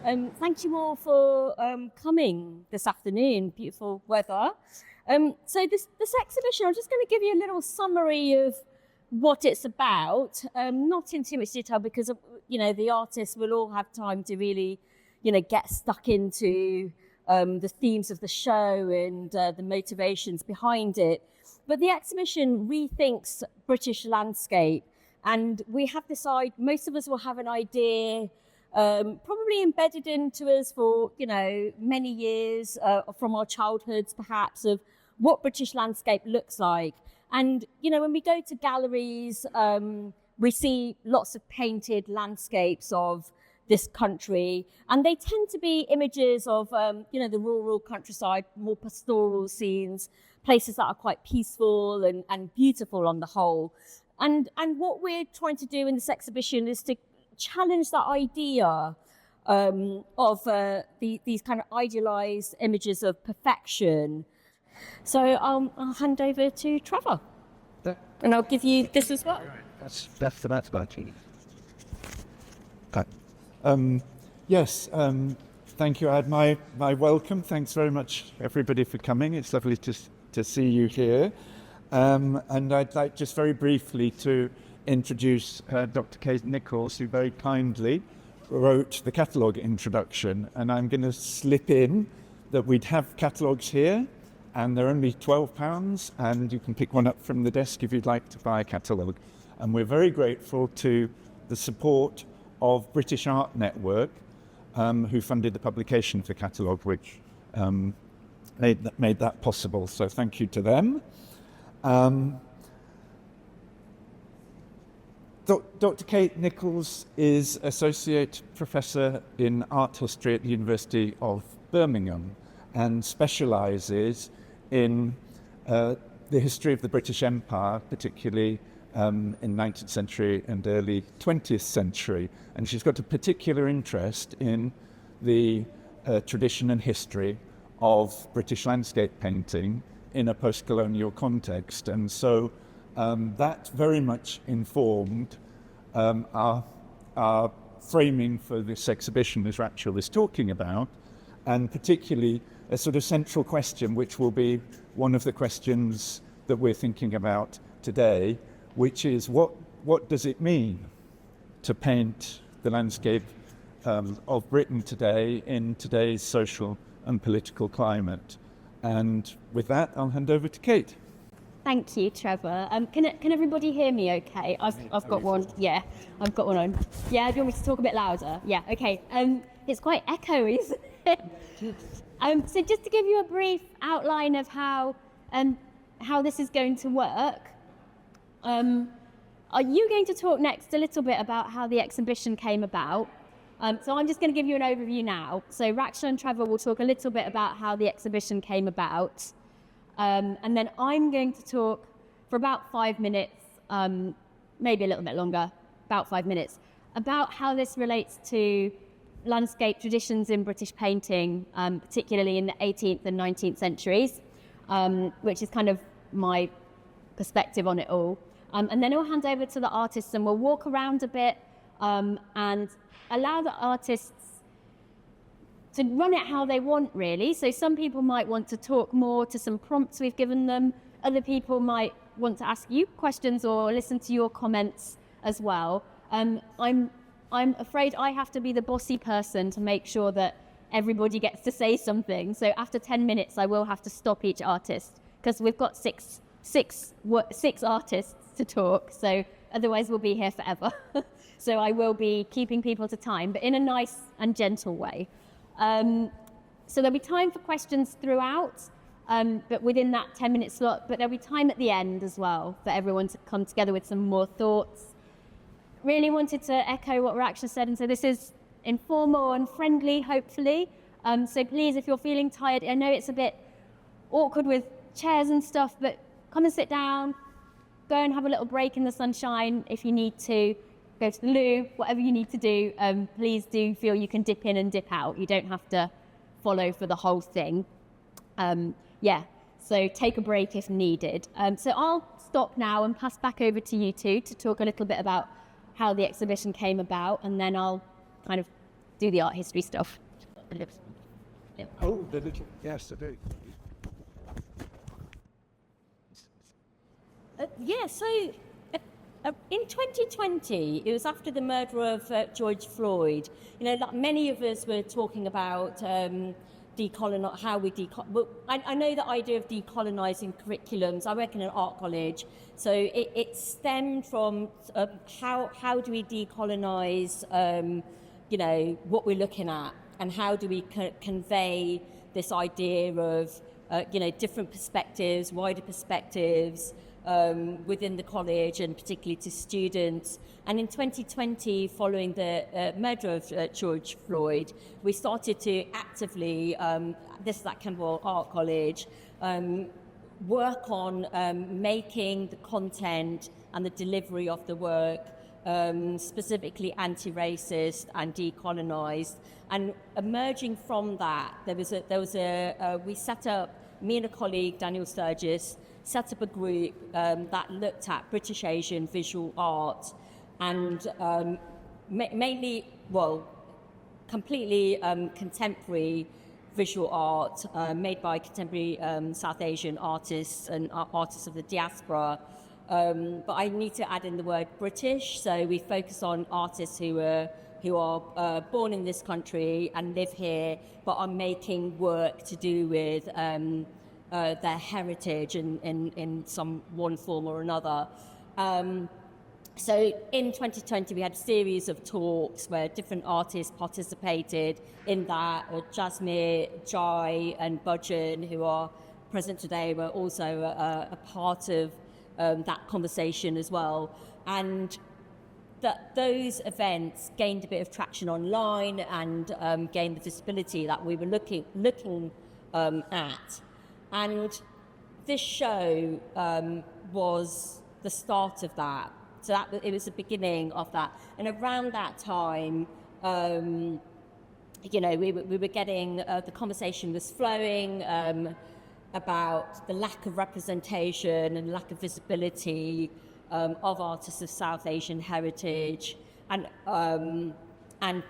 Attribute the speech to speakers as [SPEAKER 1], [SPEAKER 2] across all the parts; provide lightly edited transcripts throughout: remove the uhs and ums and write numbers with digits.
[SPEAKER 1] Thank you all for coming this afternoon. Beautiful weather. So this exhibition, I'm just going to give you a little summary of what it's about. Not in too much detail because the artists will all have time to really, get stuck into the themes of the show and the motivations behind it. But the exhibition rethinks British landscape, and we have this idea. Most of us will have an idea. Probably embedded into us for, many years from our childhoods, perhaps, of what British landscape looks like. And, when we go to galleries, we see lots of painted landscapes of this country, and they tend to be images of, the rural countryside, more pastoral scenes, places that are quite peaceful and beautiful on the whole. And what we're trying to do in this exhibition is to challenge that idea of these kind of idealized images of perfection. So I'll hand over to Trevor, and I'll give you this as well.
[SPEAKER 2] That's about it. Yes, thank you. I had my welcome. Thanks very much, everybody, for coming. It's lovely to see you here. And I'd like just very briefly to introduce Dr Kate Nichols, who very kindly wrote the catalogue introduction. And I'm going to slip in that we'd have catalogues here, and they're only £12, and you can pick one up from the desk if you'd like to buy a catalogue. And we're very grateful to the support of British Art Network, who funded the publication of the catalogue, which made that possible. So thank you to them. Dr Kate Nichols is Associate Professor in Art History at the University of Birmingham and specialises in the history of the British Empire, particularly in 19th century and early 20th century. And she's got a particular interest in the tradition and history of British landscape painting in a post-colonial context. And so that very much informed our framing for this exhibition, as Raksha was talking about, and particularly a sort of central question, which will be one of the questions that we're thinking about today, which is what does it mean to paint the landscape of Britain today in today's social and political climate? And with that, I'll hand over to Kate.
[SPEAKER 1] Thank you, Trevor. Can everybody hear me okay? I've got one. Yeah, I've got one on. Yeah, do you want me to talk a bit louder? Yeah, okay. It's quite echoey, isn't it? So just to give you a brief outline of how this is going to work, are you going to talk next a little bit about how the exhibition came about? So I'm just going to give you an overview now. So Raksha and Trevor will talk a little bit about how the exhibition came about. And then I'm going to talk for about 5 minutes, maybe a little bit longer, about 5 minutes, about how this relates to landscape traditions in British painting, particularly in the 18th and 19th centuries, which is kind of my perspective on it all. And then I'll hand over to the artists and we'll walk around a bit and allow the artists to run it how they want, really. So some people might want to talk more to some prompts we've given them. Other people might want to ask you questions or listen to your comments as well. I'm afraid I have to be the bossy person to make sure that everybody gets to say something. So after 10 minutes, I will have to stop each artist because we've got six artists to talk. So otherwise we'll be here forever. So I will be keeping people to time, but in a nice and gentle way. So there'll be time for questions throughout, but within that 10-minute slot, but there'll be time at the end as well for everyone to come together with some more thoughts. Really wanted to echo what Raksha said, and so this is informal and friendly, hopefully. So please, if you're feeling tired, I know it's a bit awkward with chairs and stuff, but come and sit down, go and have a little break in the sunshine if you need to. Go to the loo, whatever you need to do, please do feel you can dip in and dip out. You don't have to follow for the whole thing. So take a break if needed. So I'll stop now and pass back over to you two to talk a little bit about how the exhibition came about, and then I'll kind of do the art history stuff.
[SPEAKER 2] Oh, the little, yes, I do.
[SPEAKER 1] In 2020, it was after the murder of George Floyd. You know, like many of us were talking about how we well, I know the idea of decolonising curriculums. I work in an art college, so it stemmed from how do we decolonise, you know, what we're looking at, and how do we convey this idea of you know, different perspectives, wider perspectives. Within the college and particularly to students. And in 2020, following the murder of George Floyd, we started to actively, this is at Campbell Art College, work on making the content and the delivery of the work specifically anti-racist and decolonised. And emerging from that, we set up, me and a colleague, Daniel Sturgis, set up a group that looked at British Asian visual art and mainly, well, completely contemporary visual art made by contemporary South Asian artists and artists of the diaspora. But I need to add in the word British, so we focus on artists who are born in this country and live here, but are making work to do with their heritage in some one form or another. So in 2020 we had a series of talks where different artists participated in that. Jasmine, Jai and Budgeon, who are present today, were also a part of that conversation as well. And those events gained a bit of traction online and gained the visibility that we were looking at. And this show was the start of that. So it was the beginning of that. And around that time, you know, we were getting, the conversation was flowing about the lack of representation and lack of visibility of artists of South Asian heritage, and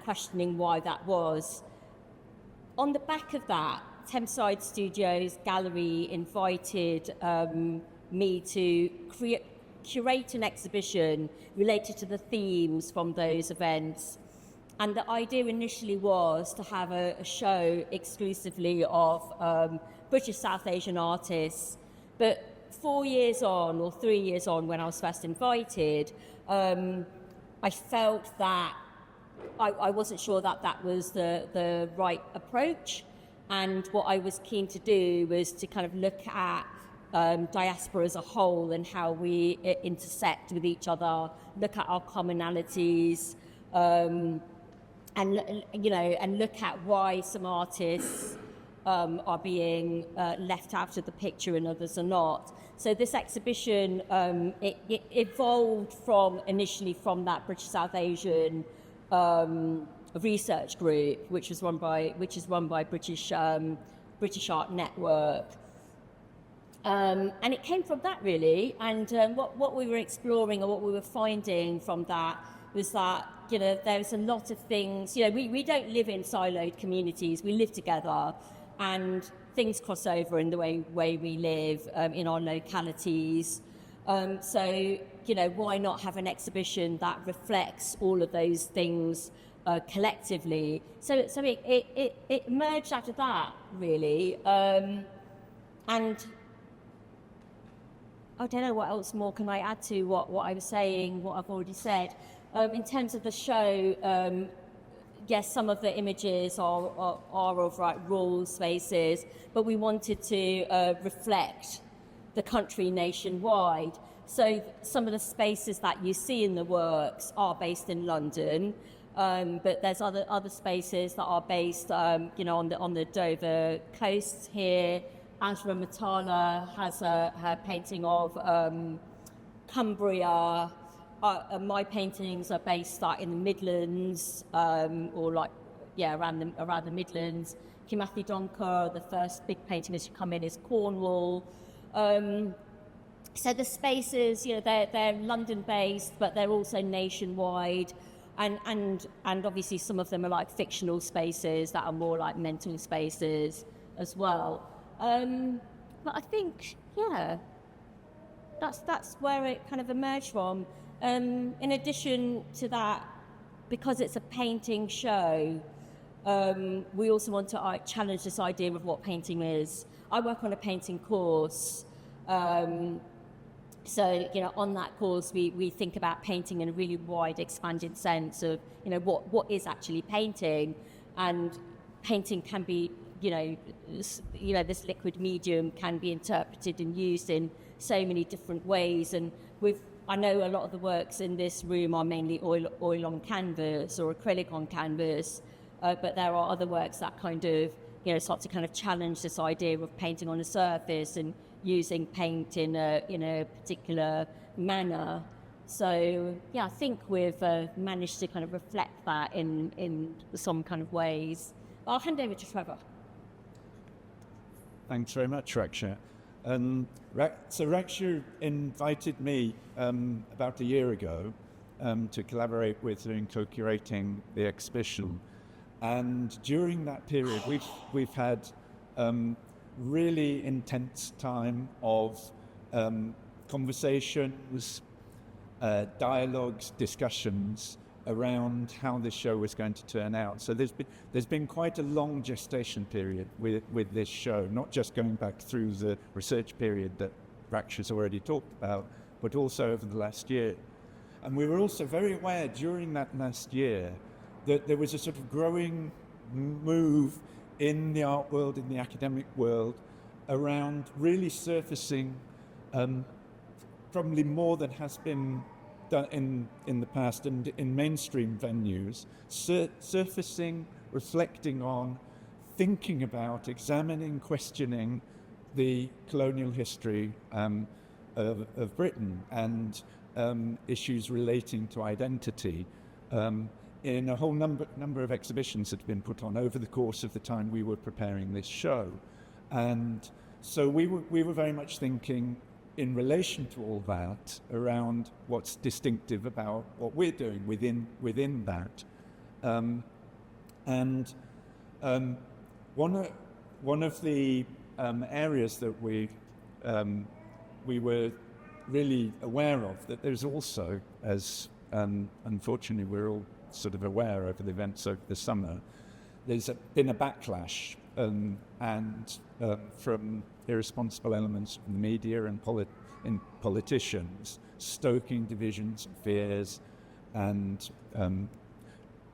[SPEAKER 1] questioning why that was. On the back of that, Thames-Side Studio Gallery invited me to curate an exhibition related to the themes from those events. And the idea initially was to have a show exclusively of British South Asian artists. But 4 years on, or 3 years on, when I was first invited, I felt that I wasn't sure that that was the right approach. And what I was keen to do was to kind of look at diaspora as a whole and how we intersect with each other, look at our commonalities, and you know, and look at why some artists are being left out of the picture and others are not. So this exhibition it evolved initially from that British South Asian research group, which is run by British Art Network, and it came from that really. And what we were exploring, or what we were finding from that, was that, you know, there's a lot of things. You know, we don't live in siloed communities. We live together, and things cross over in the way we live in our localities. So, you know, why not have an exhibition that reflects all of those things collectively? So it emerged out of that, really. And I don't know what else more can I add to what I was saying, what I've already said. In terms of the show, yes, some of the images are of rural spaces, but we wanted to reflect the country nationwide. So some of the spaces that you see in the works are based in London, but there's other spaces that are based, you know, on the Dover coast here. Azra Matala has her painting of Cumbria. My paintings are based in the Midlands, or around the Midlands. Kimathi Donker, the first big painting as you come in, is Cornwall. So the spaces, you know, they're London-based, but they're also nationwide.
[SPEAKER 3] And obviously some of them are like fictional spaces that are more like mental spaces as well. But I think, yeah, that's where it kind of emerged from. In addition to that, because it's a painting show, we also want to challenge this idea of what painting is. I work on a painting course. So, on that course, we think about painting in a really wide, expanded sense of, what is actually painting. And painting can be, this liquid medium can be interpreted and used in so many different ways. And I know a lot of the works in this room are mainly oil on canvas or acrylic on canvas, but there are other works that kind of, start to kind of challenge this idea of painting on a surface and using paint in a particular manner. So, I think we've managed to kind of reflect that in some kind of ways. I'll hand over to Trevor.
[SPEAKER 2] Thanks very much, Raksha. So Raksha invited me about a year ago to collaborate with her in co-curating the exhibition. And during that period, we've had really intense time of conversations, dialogues, discussions around how this show was going to turn out. So there's been quite a long gestation period with this show, not just going back through the research period that Raksha's already talked about, but also over the last year. And we were also very aware during that last year that there was a sort of growing move in the art world, in the academic world, around really surfacing probably more than has been done in the past and in mainstream venues, surfacing, reflecting on, thinking about, examining, questioning the colonial history of Britain and issues relating to identity in a whole number of exhibitions that have been put on over the course of the time we were preparing this show. And so we were very much thinking in relation to all that around what's distinctive about what we're doing within that. One of the areas that we were really aware of, that there's also, as unfortunately we're all sort of aware over the events over the summer, there's been a backlash from irresponsible elements from the media and politicians, stoking divisions and fears and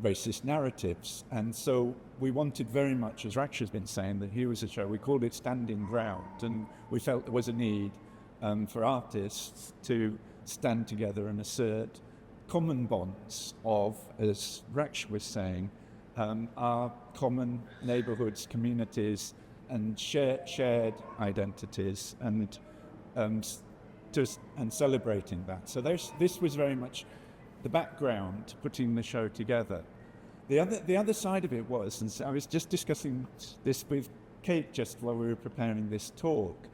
[SPEAKER 2] racist narratives. And so we wanted very much, as Raksha's been saying, that here was a show, we called it Standing Ground, and we felt there was a need for artists to stand together and assert common bonds of, as Raksha was saying, our common neighbourhoods, communities, and shared identities, and celebrating that. So this was very much the background to putting the show together. The other side of it was, and I was just discussing this with Kate just while we were preparing this talk.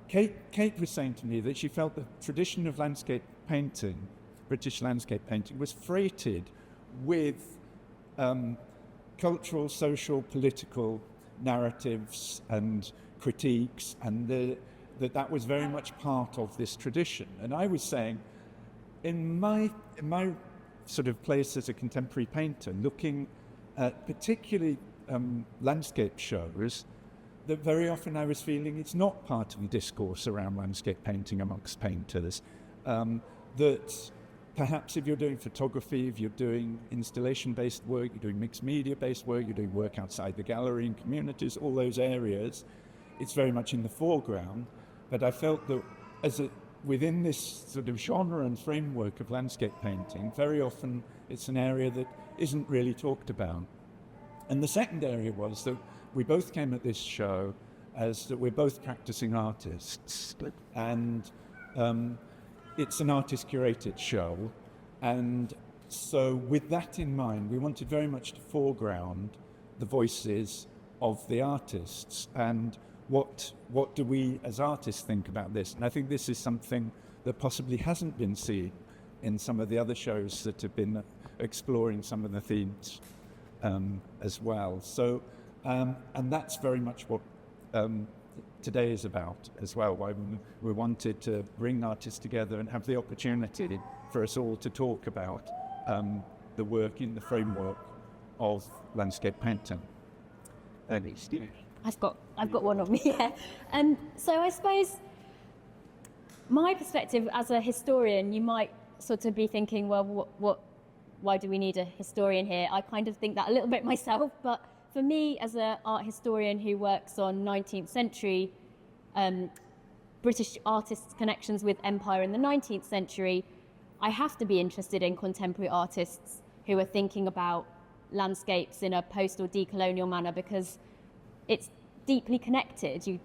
[SPEAKER 2] Kate was saying to me that she felt the tradition of landscape painting, British landscape painting, was freighted with cultural, social, political narratives and critiques, and that was very much part of this tradition. And I was saying, in my sort of place as a contemporary painter, looking at particularly landscape shows, that very often I was feeling it's not part of the discourse around landscape painting amongst painters. That perhaps if you're doing photography, if you're doing installation-based work, you're doing mixed media-based work, you're doing work outside the gallery in communities, all those areas, it's very much in the foreground. But I felt that within this sort of genre and framework of landscape painting, very often it's an area that isn't really talked about. And the second area was that we both came at this show as that we're both practicing artists, and it's an artist-curated show, and so with that in mind, we wanted very much to foreground the voices of the artists and what do we as artists think about this. And I think this is something that possibly hasn't been seen in some of the other shows that have been exploring some of the themes as well. So, and that's very much what today is about as well, why we wanted to bring artists together and have the opportunity for us all to talk about the work in the framework of landscape painting.
[SPEAKER 1] I've got one on me, yeah. So I suppose my perspective as a historian, you might sort of be thinking, well, why do we need a historian here? I kind of think that a little bit myself, but for me as an art historian who works on 19th century British artists' connections with empire in the 19th century, I have to be interested in contemporary artists who are thinking about landscapes in a post or decolonial manner, because it's deeply connected.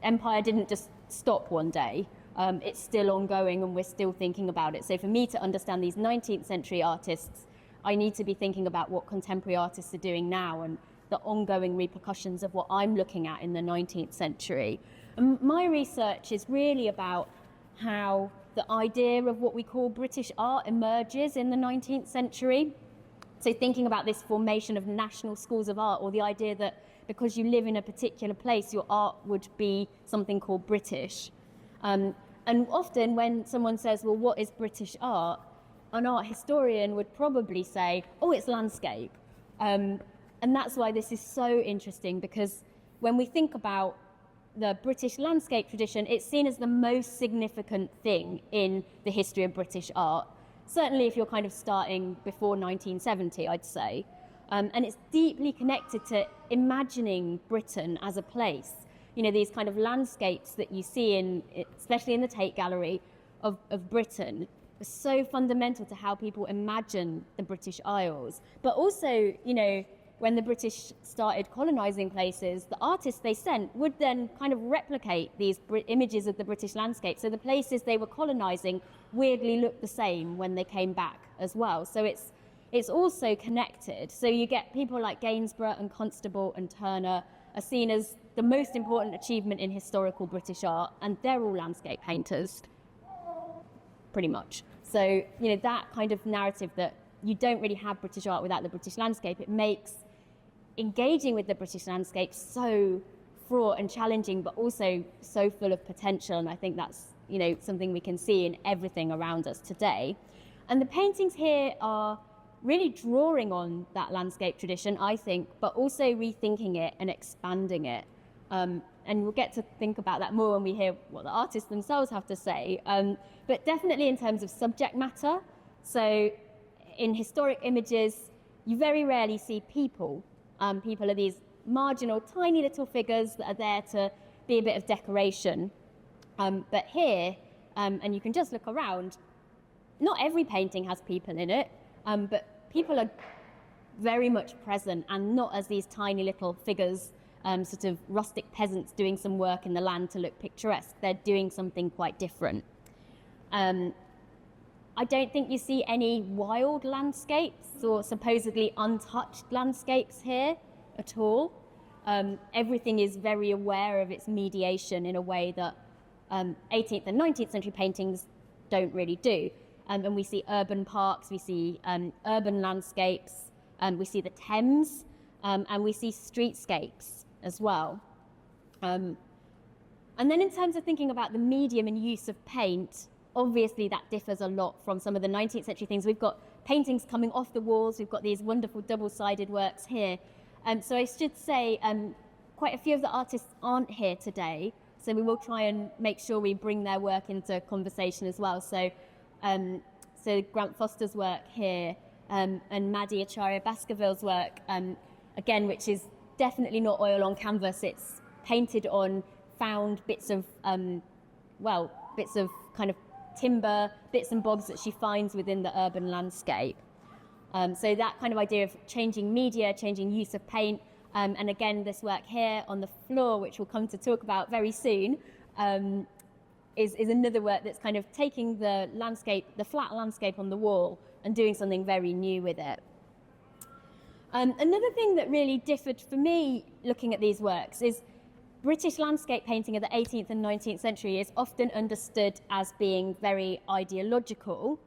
[SPEAKER 1] Empire didn't just stop one day. It's still ongoing and we're still thinking about it. So for me to understand these 19th century artists, I need to be thinking about what contemporary artists are doing now and the ongoing repercussions of what I'm looking at in the 19th century. And my research is really about how the idea of what we call British art emerges in the 19th century. So thinking about this formation of national schools of art, or the idea that because you live in a particular place, your art would be something called British. And often when someone says, well, what is British art? An art historian would probably say, oh, it's landscape. And that's why this is so interesting, because when we think about the British landscape tradition, it's seen as the most significant thing in the history of British art. Certainly if you're kind of starting before 1970, I'd say. And it's deeply connected to imagining Britain as a place. You know, these kind of landscapes that you see especially in the Tate Gallery of Britain, are so fundamental to how people imagine the British Isles. But also, you know, when the British started colonising places, the artists they sent would then kind of replicate these images of the British landscape. So the places they were colonising weirdly looked the same when they came back as well. So it's also connected. So you get people like Gainsborough and Constable and Turner are seen as the most important achievement in historical British art, and they're all landscape painters, pretty much. So, you know, that kind of narrative that you don't really have British art without the British landscape, it makes engaging with the British landscape so fraught and challenging, but also so full of potential. And I think that's, you know, something we can see in everything around us today. And the paintings here are really drawing on that landscape tradition, I think, but also rethinking it and expanding it. And we'll get to think about that more when we hear what the artists themselves have to say. But definitely in terms of subject matter. So in historic images, you very rarely see people. People are these marginal, tiny little figures that are there to be a bit of decoration. But here, and you can just look around, not every painting has people in it, but people are very much present, and not as these tiny little figures, sort of rustic peasants doing some work in the land to look picturesque. They're doing something quite different. I don't think you see any wild landscapes or supposedly untouched landscapes here at all. Everything is very aware of its mediation in a way that 18th and 19th century paintings don't really do. And we see urban parks, we see urban landscapes, we see the Thames, and we see streetscapes as well. And then in terms of thinking about the medium and use of paint, obviously that differs a lot from some of the 19th century things. We've got paintings coming off the walls, we've got these wonderful double-sided works here. So I should say quite a few of the artists aren't here today, so we will try and make sure we bring their work into conversation as well. So Grant Foster's work here, and Maddie Acharya Baskerville's work, again, which is definitely not oil on canvas, it's painted on found bits of kind of timber, bits and bobs that she finds within the urban landscape. So that kind of idea of changing media, changing use of paint, and again, this work here on the floor, which we'll come to talk about very soon, is another work that's kind of taking the landscape, the flat landscape on the wall, and doing something very new with it. Another thing that really differed for me looking at these works is British landscape painting of the 18th and 19th century is often understood as being very ideological,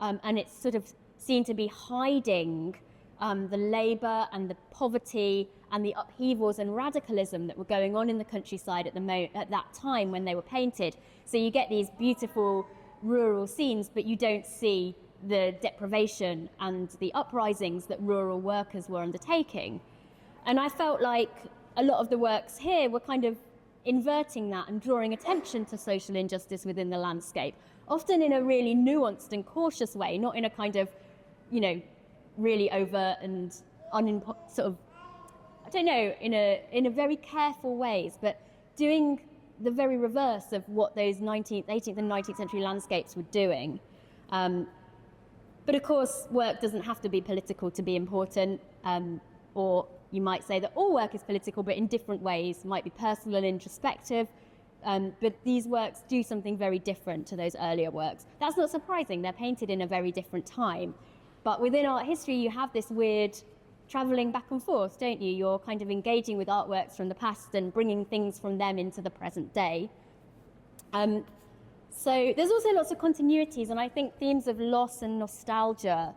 [SPEAKER 1] and it's sort of seem to be hiding the labour and the poverty and the upheavals and radicalism that were going on in the countryside at that time when they were painted. So you get these beautiful rural scenes, but you don't see the deprivation and the uprisings that rural workers were undertaking. And I felt like a lot of the works here were kind of inverting that and drawing attention to social injustice within the landscape, often in a really nuanced and cautious way, not in a kind of, you know, really overt and sort of, I don't know, in a very careful ways, but doing the very reverse of what those 18th and 19th century landscapes were doing. But of course, work doesn't have to be political to be important, or you might say that all work is political, but in different ways. It might be personal and introspective, but these works do something very different to those earlier works. That's not surprising. They're painted in a very different time. But within art history, you have this weird travelling back and forth, don't you? You're kind of engaging with artworks from the past and bringing things from them into the present day. So there's also lots of continuities, and I think themes of loss and nostalgia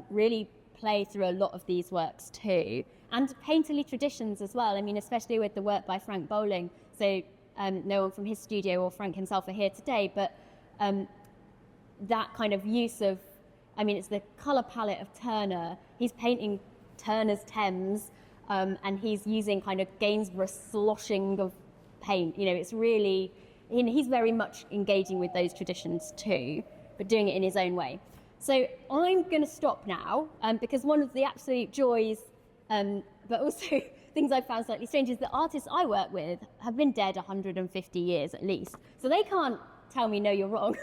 [SPEAKER 1] really play through a lot of these works too, and painterly traditions as well. I mean, especially with the work by Frank Bowling. So no one from his studio or Frank himself are here today, but that kind of use of, I mean, it's the colour palette of Turner. He's painting Turner's Thames, and he's using kind of Gainsborough sloshing of paint. You know, it's really, he's very much engaging with those traditions too, but doing it in his own way. So I'm going to stop now, because one of the absolute joys, but also things I've found slightly strange, is the artists I work with have been dead 150 years at least. So they can't tell me, no, you're wrong.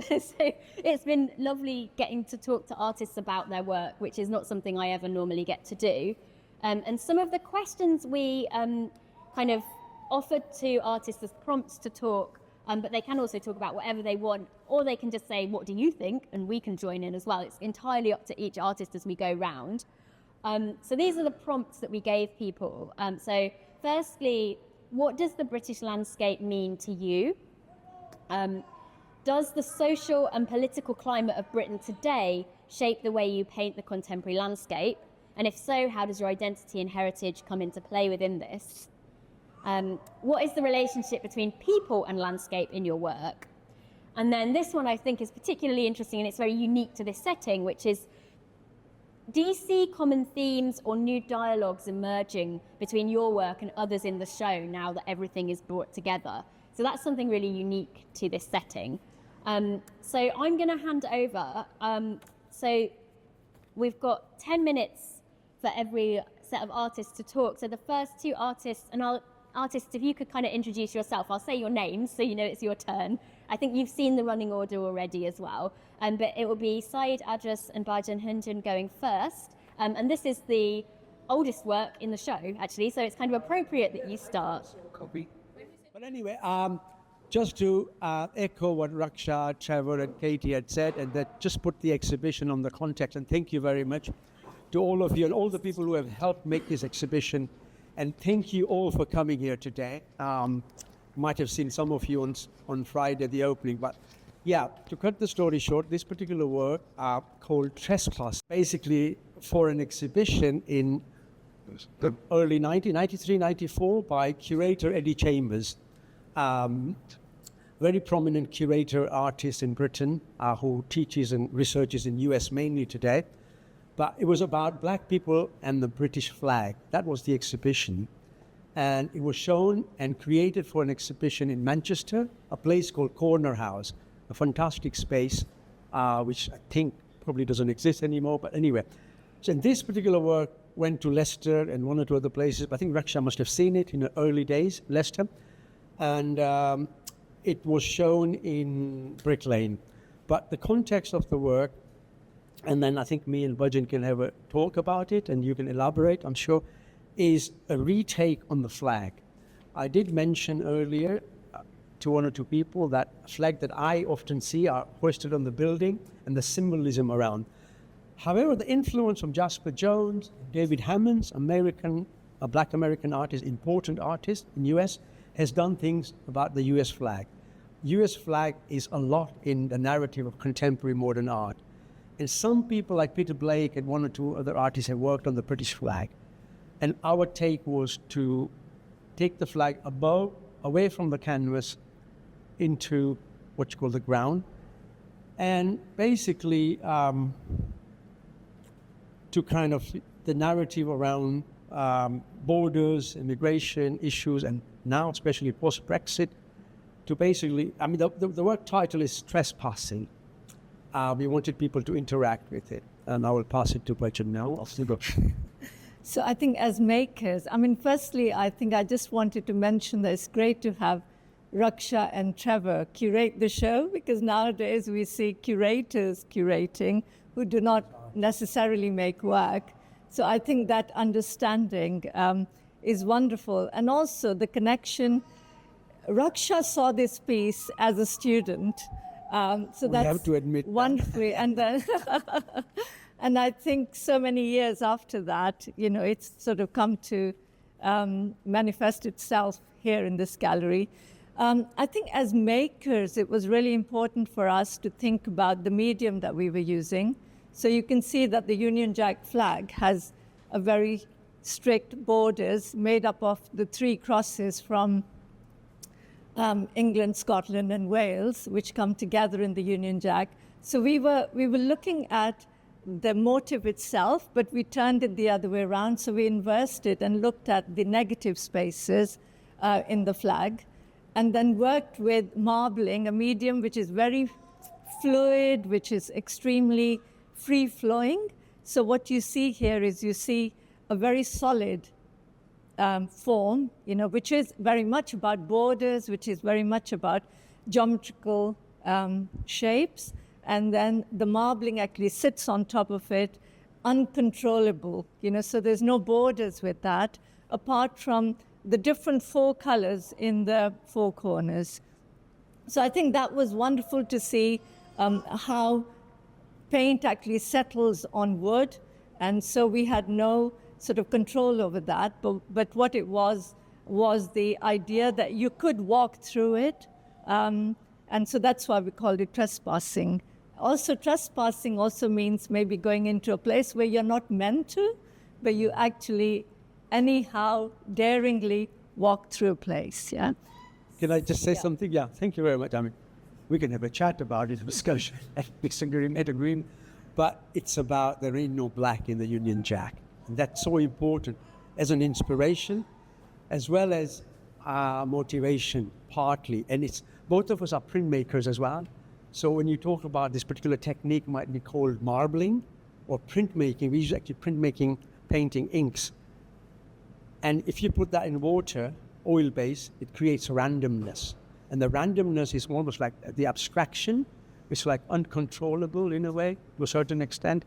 [SPEAKER 1] So it's been lovely getting to talk to artists about their work, which is not something I ever normally get to do. And some of the questions we kind of offered to artists as prompts to talk, but they can also talk about whatever they want, or they can just say, what do you think? And we can join in as well. It's entirely up to each artist as we go round. So these are the prompts that we gave people. So firstly, what does the British landscape mean to you? Does the social and political climate of Britain today shape the way you paint the contemporary landscape? And if so, how does your identity and heritage come into play within this? What is the relationship between people and landscape in your work? And then this one I think is particularly interesting, and it's very unique to this setting, which is, do you see common themes or new dialogues emerging between your work and others in the show now that everything is brought together? So that's something really unique to this setting. So I'm going to hand over. So we've got 10 minutes for every set of artists to talk. So the first two artists, artists, if you could kind of introduce yourself, I'll say your names so you know it's your turn. I think you've seen the running order already as well. But it will be Saeed Adras and Bajan Hunjan going first. And this is the oldest work in the show, actually, so it's kind of appropriate that you start.
[SPEAKER 4] Copy. But anyway, just to echo what Raksha, Trevor, and Katie had said, and that just put the exhibition on the context, and thank you very much to all of you and all the people who have helped make this exhibition, and thank you all for coming here today. Might have seen some of you on Friday at the opening, but yeah, to cut the story short, this particular work called Trespass, basically for an exhibition in the early 1993, 94 by curator Eddie Chambers, very prominent curator artist in Britain who teaches and researches in US mainly today. But it was about black people and the British flag. That was the exhibition. And it was shown and created for an exhibition in Manchester, a place called Corner House, a fantastic space, which I think probably doesn't exist anymore. But anyway, so this particular work went to Leicester and one or two other places. I think Raksha must have seen it in the early days, Leicester. And it was shown in Brick Lane. But the context of the work, and then I think me and Bajan can have a talk about it and you can elaborate, I'm sure, is a retake on the flag. I did mention earlier to one or two people that flag that I often see are hoisted on the building and the symbolism around. However, the influence from Jasper Jones, David Hammonds, a black American artist, important artist in US, has done things about the US flag. US flag is a lot in the narrative of contemporary modern art. And some people like Peter Blake and one or two other artists have worked on the British flag. And our take was to take the flag away from the canvas into what you call the ground. And basically to kind of the narrative around borders, immigration issues, and now especially post-Brexit, to basically, I mean, the work title is Trespassing. We wanted people to interact with it. And I will pass it to Patel now.
[SPEAKER 5] So I think as makers, I mean, firstly, I think I just wanted to mention that it's great to have Raksha and Trevor curate the show, because nowadays we see curators curating who do not necessarily make work. So I think that understanding is wonderful. And also the connection, Raksha saw this piece as a student. So that's
[SPEAKER 4] have to admit
[SPEAKER 5] wonderfully. And then and I think so many years after that, you know, it's sort of come to manifest itself here in this gallery. I think as makers, it was really important for us to think about the medium that we were using. So you can see that the Union Jack flag has a very strict borders made up of the three crosses from England, Scotland, and Wales, which come together in the Union Jack. So we were looking at the motive itself, but we turned it the other way around. So we inversed it and looked at the negative spaces in the flag, and then worked with marbling, a medium which is very fluid, which is extremely free-flowing. So what you see here is you see a very solid form, you know, which is very much about borders, which is very much about geometrical shapes. And then the marbling actually sits on top of it, uncontrollable, you know, so there's no borders with that, apart from the different four colors in the four corners. So I think that was wonderful to see how paint actually settles on wood. And so we had no sort of control over that, but what it was the idea that you could walk through it. And so that's why we called it trespassing. Also, trespassing also means maybe going into a place where you're not meant to, but you actually anyhow daringly walk through a place, yeah?
[SPEAKER 4] Can I just say something? Yeah, thank you very much. I mean, we can have a chat about it, discussion, agreement, but it's about there ain't no black in the Union Jack. And that's so important as an inspiration, as well as motivation, partly. And it's both of us are printmakers as well. So when you talk about this particular technique, might be called marbling or printmaking. We use actually printmaking, painting inks. And if you put that in water, oil-based, it creates randomness. And the randomness is almost like the abstraction. It's like uncontrollable in a way, to a certain extent.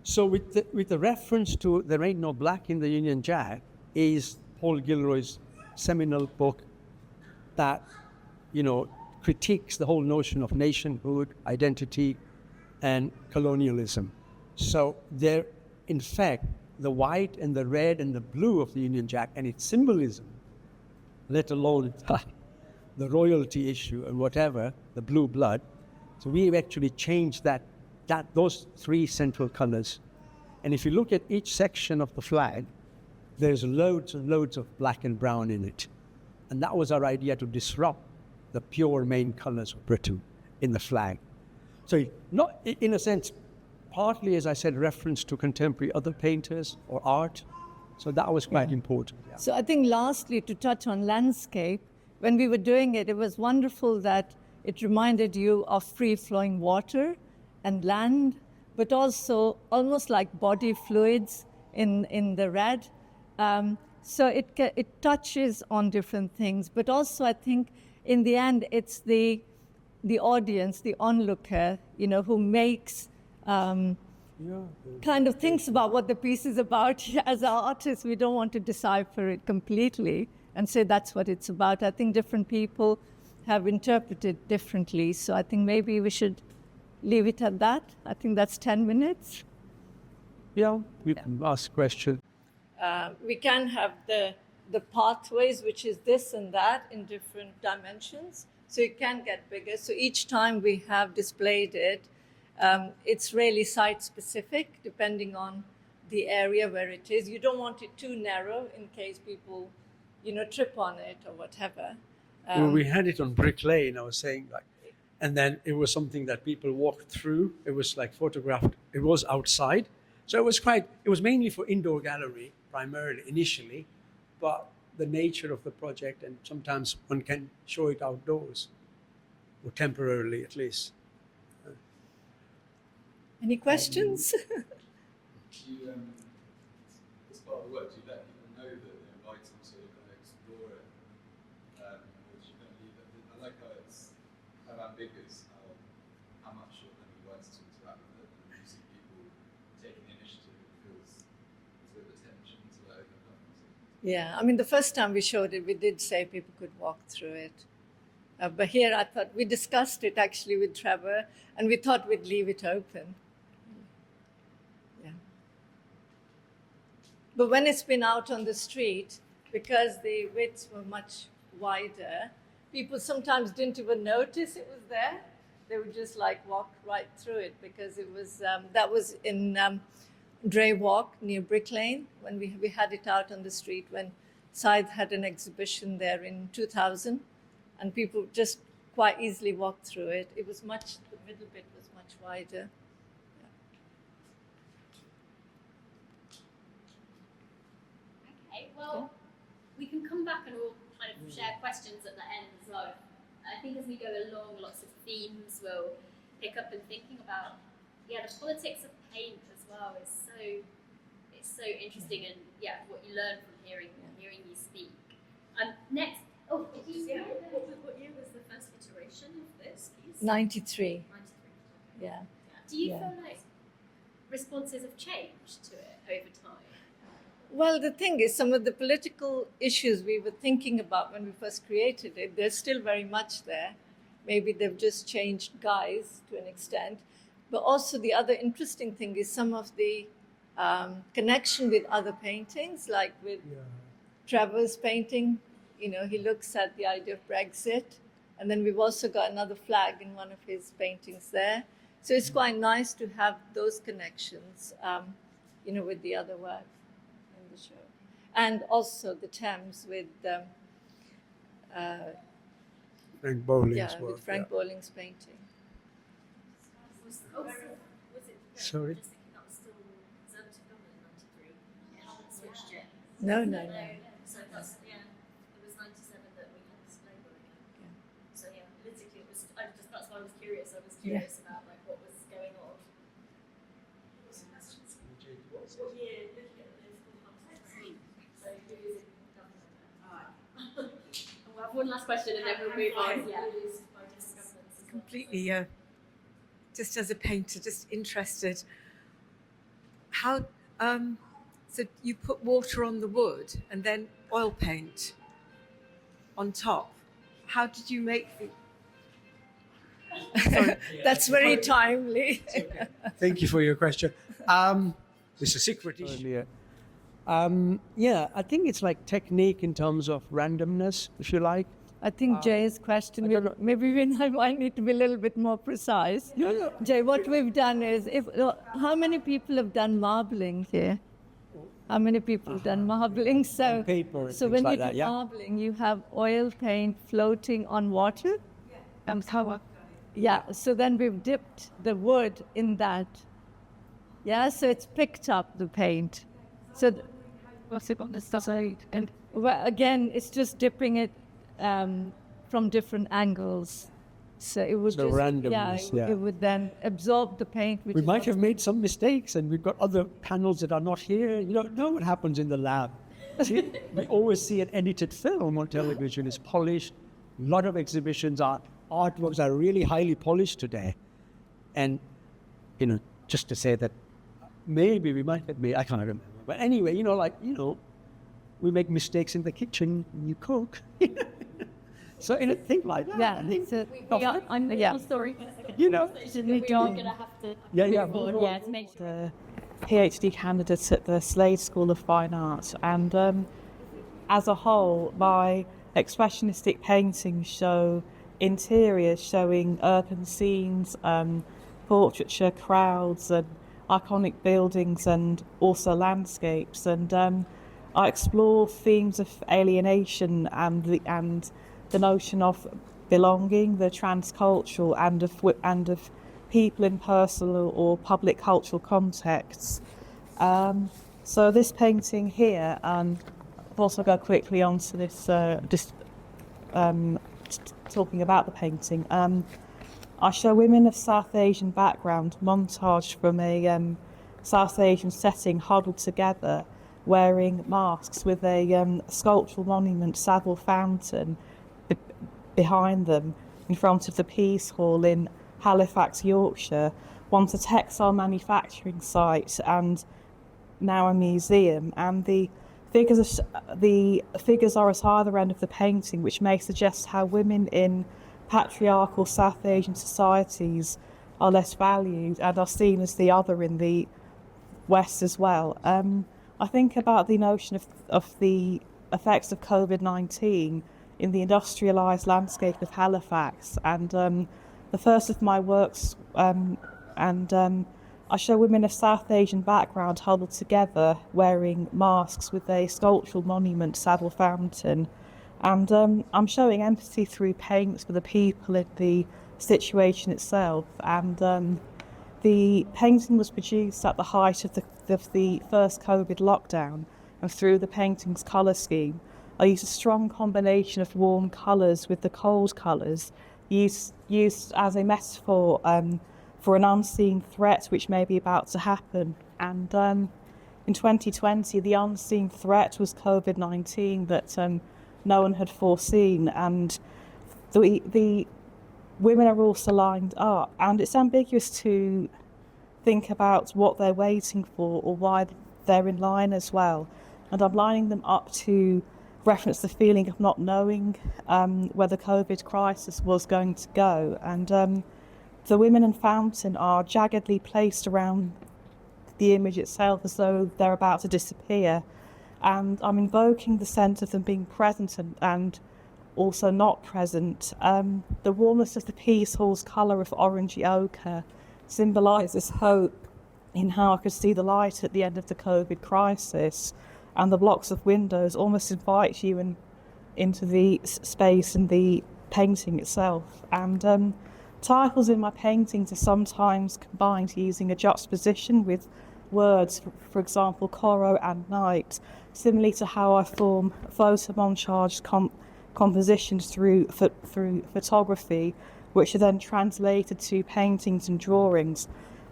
[SPEAKER 4] So with the reference to There Ain't No Black in the Union Jack is Paul Gilroy's seminal book that, you know, critiques the whole notion of nationhood, identity, and colonialism. So there, in fact, the white and the red and the blue of the Union Jack and its symbolism, let alone the royalty issue and whatever, the blue blood. So we've actually changed those three central colors. And if you look at each section of the flag, there's loads and loads of black and brown in it. And that was our idea, to disrupt the pure main colors of Britain in the flag. So not, in a sense, partly, as I said, reference to contemporary other painters or art. So that was quite important. Yeah.
[SPEAKER 5] So I think lastly, to touch on landscape, when we were doing it, it was wonderful that it reminded you of free-flowing water and land, but also almost like body fluids in the red. So it touches on different things, but also I think in the end, it's the audience, the onlooker, you know, who makes kind of thinks about what the piece is about. As artists, we don't want to decipher it completely and say that's what it's about. I think different people have interpreted differently. So I think maybe we should leave it at that. I think that's 10 minutes.
[SPEAKER 4] Yeah, we can ask questions.
[SPEAKER 5] We can have the pathways, which is this and that in different dimensions. So it can get bigger. So each time we have displayed it, It's really site-specific, depending on the area where it is. You don't want it too narrow in case people, trip on it or whatever.
[SPEAKER 4] Well, we had it on Brick Lane, I was saying, and then it was something that people walked through. It was like photographed. It was outside. So it was mainly for indoor gallery, primarily, initially, but the nature of the project, and sometimes one can show it outdoors, or temporarily at least.
[SPEAKER 5] Any questions?
[SPEAKER 6] As part of the work, do you let people know that they're invited to kind of explore it? Or do you kind of leave it? I like how it's kind of ambiguous, how much you're kind of invited to interact with it. And you see people taking the initiative, it feels there's a bit of attention to that overcome.
[SPEAKER 5] Yeah, I mean, the first time we showed it, we did say people could walk through it. But here I thought, we discussed it actually with Trevor, and we thought we'd leave it open. Yeah. But when it's been out on the street, because the widths were much wider, people sometimes didn't even notice it was there. They would just walk right through it, because it was, that was in Dray Walk near Brick Lane, when we had it out on the street, when Scythe had an exhibition there in 2000, and people just quite easily walked through it. It was the middle bit was much wider.
[SPEAKER 1] Okay, well, we can come back and we'll kind of share questions at the end as well. I think as we go along, lots of themes will pick up, and thinking about, the politics of paint as well is so interesting, and what you learn from hearing you speak. Next, what year was the first iteration of this piece?
[SPEAKER 5] 93.
[SPEAKER 1] 93.
[SPEAKER 5] Yeah.
[SPEAKER 1] Do you feel like responses have changed to it over time?
[SPEAKER 5] Well, the thing is, some of the political issues we were thinking about when we first created it, they're still very much there. Maybe they've just changed guise to an extent. But also the other interesting thing is some of the connection with other paintings, like with Trevor's painting. He looks at the idea of Brexit. And then we've also got another flag in one of his paintings there. So it's quite nice to have those connections, with the other work in the show. And also the Thames with
[SPEAKER 4] Frank Bowling's work.
[SPEAKER 5] With Frank Bowling's painting.
[SPEAKER 4] Sorry?
[SPEAKER 1] That was still Conservative government in 93. It hadn't switched yet.
[SPEAKER 5] No.
[SPEAKER 1] So that's, it was 97 that we had this Labour again.
[SPEAKER 5] Yeah.
[SPEAKER 1] So politically it was, that's why I was curious. I was curious about what was going on. What year, looking at the political context, so who is in government now? And we'll have one last question and then we'll move on. Who is by different governments as well.
[SPEAKER 7] Completely, just as a painter, just interested. How, so you put water on the wood and then oil paint on top. How did you make the...
[SPEAKER 5] Sorry, that's very timely.
[SPEAKER 4] Thank you for your question. It's a secret issue. I think it's like technique in terms of randomness, if you like.
[SPEAKER 5] I think Jay's question, maybe I might need to be a little bit more precise.
[SPEAKER 4] No.
[SPEAKER 5] Jay, what we've done is, how many people have done marbling here? How many people have done marbling? So,
[SPEAKER 4] paper,
[SPEAKER 5] so when
[SPEAKER 4] like
[SPEAKER 5] you do marbling, you have oil paint floating on water. Yeah, so then we've dipped the wood in that. Yeah, so it's picked up the paint. So, what's it on the side? And again, it's just dipping it from different angles. So it would
[SPEAKER 4] the randomness,
[SPEAKER 5] it would then absorb the paint.
[SPEAKER 4] We might have made some mistakes, and we've got other panels that are not here. You don't know what happens in the lab. See, we always see an edited film on television. It's polished. A lot of exhibitions artworks are really highly polished today. And, just to say that maybe we might have made, I can't remember. But anyway, we make mistakes in the kitchen when you cook. So think like that.
[SPEAKER 5] Yeah,
[SPEAKER 1] I'm sorry.
[SPEAKER 5] we are
[SPEAKER 1] going to have to
[SPEAKER 8] to
[SPEAKER 1] make sure.
[SPEAKER 8] The PhD candidate at the Slade School of Fine Arts, and as a whole, my expressionistic paintings show interiors showing urban scenes, portraiture, crowds and iconic buildings and also landscapes. And I explore themes of alienation and the notion of belonging, the transcultural, and of people in personal or public cultural contexts. So this painting here, I've also go quickly on to this, talking about the painting. I show women of South Asian background montaged from a South Asian setting, huddled together, wearing masks with a sculptural monument saddle fountain behind them in front of the Peace Hall in Halifax, Yorkshire, once a textile manufacturing site and now a museum. And the figures are at either end of the painting, which may suggest how women in patriarchal South Asian societies are less valued and are seen as the other in the West as well. I think about the notion of the effects of COVID-19 in the industrialised landscape of Halifax, and the first of my works, I show women of South Asian background huddled together, wearing masks with a sculptural monument saddle fountain. And I'm showing empathy through paints for the people in the situation itself. And the painting was produced at the height of the first COVID lockdown, and through the painting's colour scheme, I used a strong combination of warm colours with the cold colours, used as a metaphor for an unseen threat which may be about to happen. And in 2020, the unseen threat was COVID-19 that no one had foreseen, and the women are also lined up, and it's ambiguous to think about what they're waiting for or why they're in line as well. And I'm lining them up to reference the feeling of not knowing where the COVID crisis was going to go. And the women and fountain are jaggedly placed around the image itself as though they're about to disappear. And I'm invoking the sense of them being present and also not present. The warmness of the Peace Hall's colour of orangey ochre symbolises hope in how I could see the light at the end of the COVID crisis, and the blocks of windows almost invite you into the space in the painting itself. And titles in my paintings are sometimes combined using a juxtaposition with words, for example, Coro and Night, similarly to how I form photo montage compositions through photography, which are then translated to paintings and drawings.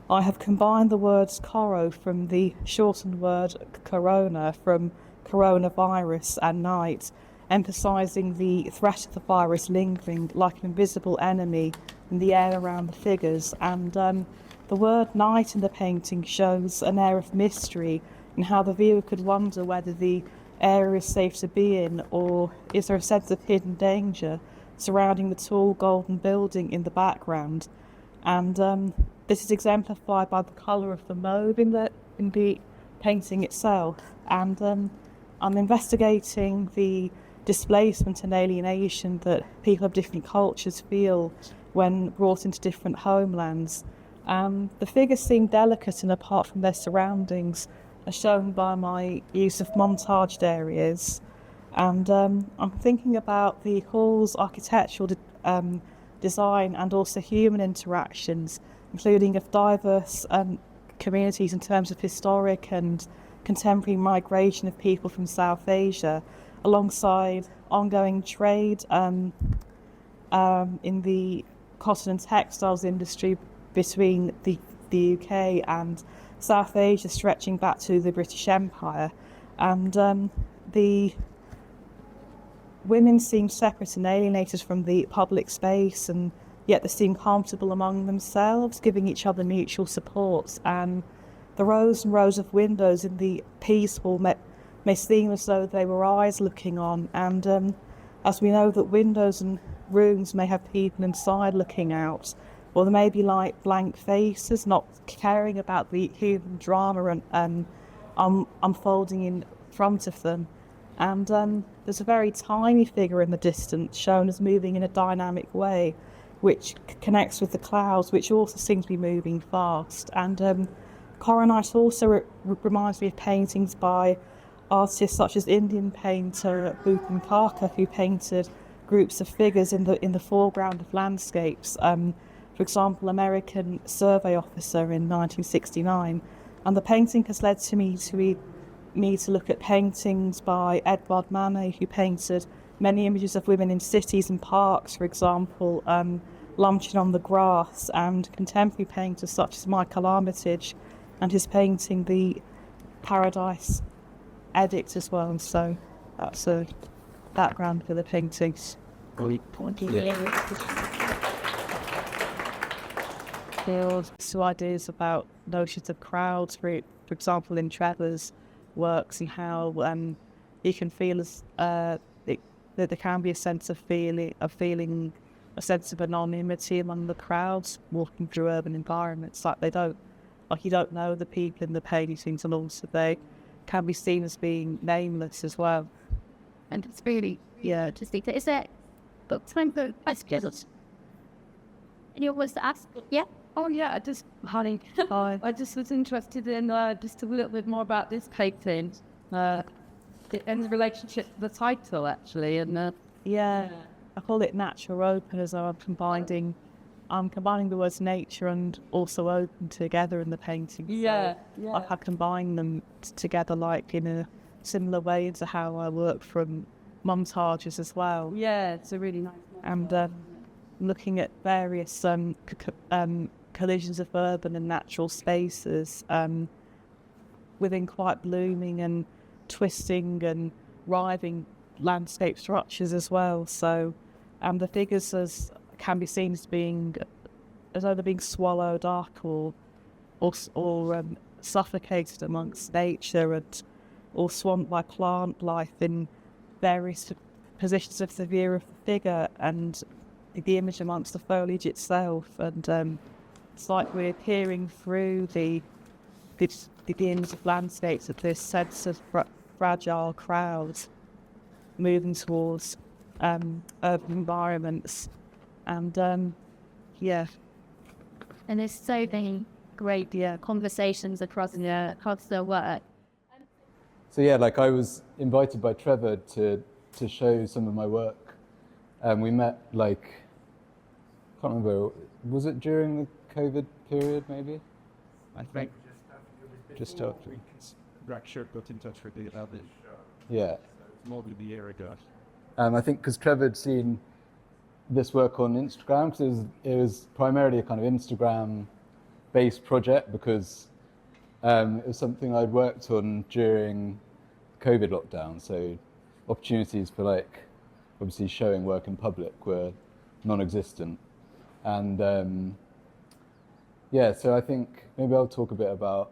[SPEAKER 8] I have combined the words Coro from the shortened word corona from coronavirus and night, emphasising the threat of the virus lingering like an invisible enemy in the air around the figures. And the word night in the painting shows an air of mystery in how the viewer could wonder whether the area is safe to be in, or is there a sense of hidden danger surrounding the tall golden building in the background. And this is exemplified by the colour of the mauve in the painting itself. And I'm investigating the displacement and alienation that people of different cultures feel when brought into different homelands. The figures seem delicate and apart from their surroundings, as shown by my use of montaged areas. And I'm thinking about the hall's architectural design and also human interactions, including of diverse communities in terms of historic and contemporary migration of people from South Asia, alongside ongoing trade in the cotton and textiles industry between the UK and South Asia, stretching back to the British Empire. And the women seem separate and alienated from the public space, and yet they seem comfortable among themselves, giving each other mutual support. And the rows and rows of windows in the Peace Hall may seem as though they were eyes looking on. And as we know that windows and rooms may have people inside looking out, or they may be like blank faces, not caring about the human drama and unfolding in front of them. And there's a very tiny figure in the distance shown as moving in a dynamic way, which connects with the clouds, which also seems to be moving fast. And Coronite also reminds me of paintings by artists such as Indian painter Bhupen Karkar, who painted groups of figures in the foreground of landscapes. For example, American Survey Officer in 1969. And the painting has led to me to look at paintings by Edouard Manet, who painted many images of women in cities and parks, for example, lunching on the grass, and contemporary painters such as Michael Armitage and his painting The Paradise Edict as well. And so that's a background for the paintings. So ideas about notions of crowds, for example, in Trevor's works, and how you can feel that there can be a sense of feeling a sense of anonymity among the crowds walking through urban environments. You don't know the people in the paintings, and also they can be seen as being nameless as well.
[SPEAKER 1] And it's really interesting. Is there time for questions? Anyone wants to ask? Yeah?
[SPEAKER 9] Oh yeah, honey, I just was interested in just a little bit more about this painting and the relationship to the title, actually. And
[SPEAKER 8] I call it natural open, as I'm combining the words nature and also open together in the painting. I combine them together, like in a similar way to how I work from montages as well.
[SPEAKER 9] Yeah, it's a really nice one.
[SPEAKER 8] And looking at various collisions of urban and natural spaces within quite blooming and twisting and writhing landscape structures as well. So the figures can be seen as either being swallowed up or suffocated amongst nature, or swamped by plant life in various positions of the view of the figure and the image amongst the foliage itself. And it's like we're peering through the image of landscapes of this sense of fragile crowds moving towards urban environments. And
[SPEAKER 1] and there's so many great conversations across the work.
[SPEAKER 6] So yeah, like I was invited by Trevor to show some of my work. We met I can't remember, was it during the COVID period maybe?
[SPEAKER 2] I think just after Raksha got in touch with me about this.
[SPEAKER 6] Yeah.
[SPEAKER 2] More than a year ago.
[SPEAKER 6] I think because Trevor had seen this work on Instagram, because it was primarily a kind of Instagram-based project, because it was something I'd worked on during COVID lockdown. So opportunities for obviously showing work in public were non-existent. And so I think maybe I'll talk a bit about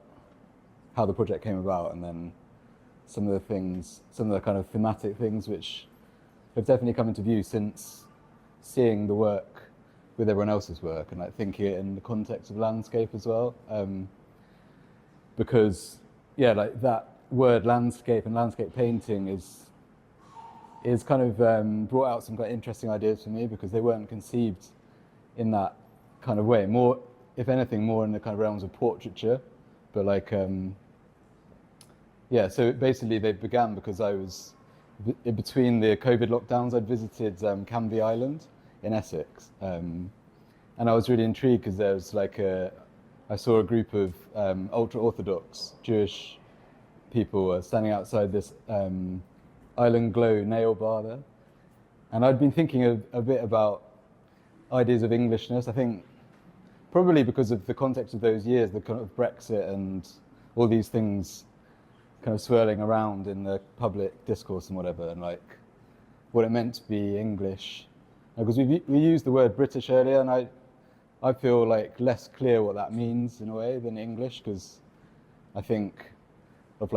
[SPEAKER 6] how the project came about, and then some of the kind of thematic things which have definitely come into view since seeing the work with everyone else's work, and thinking it in the context of landscape as well. Because that word landscape and landscape painting is kind of brought out some quite interesting ideas for me, because they weren't conceived in that kind of way. More, if anything, more in the kind of realms of portraiture. But so basically they began because I was, in between the COVID lockdowns, I'd visited Canvey Island in Essex. And I was really intrigued because there was I saw a group of ultra-Orthodox Jewish people standing outside this Island Glow nail bar there. And I'd been thinking a bit about ideas of Englishness. I think probably because of the context of those years, the kind of Brexit and all these things kind of swirling around in the public discourse and whatever, and what it meant to be English. Because we used the word British earlier, and I feel less clear what that means in a way than English, because I think of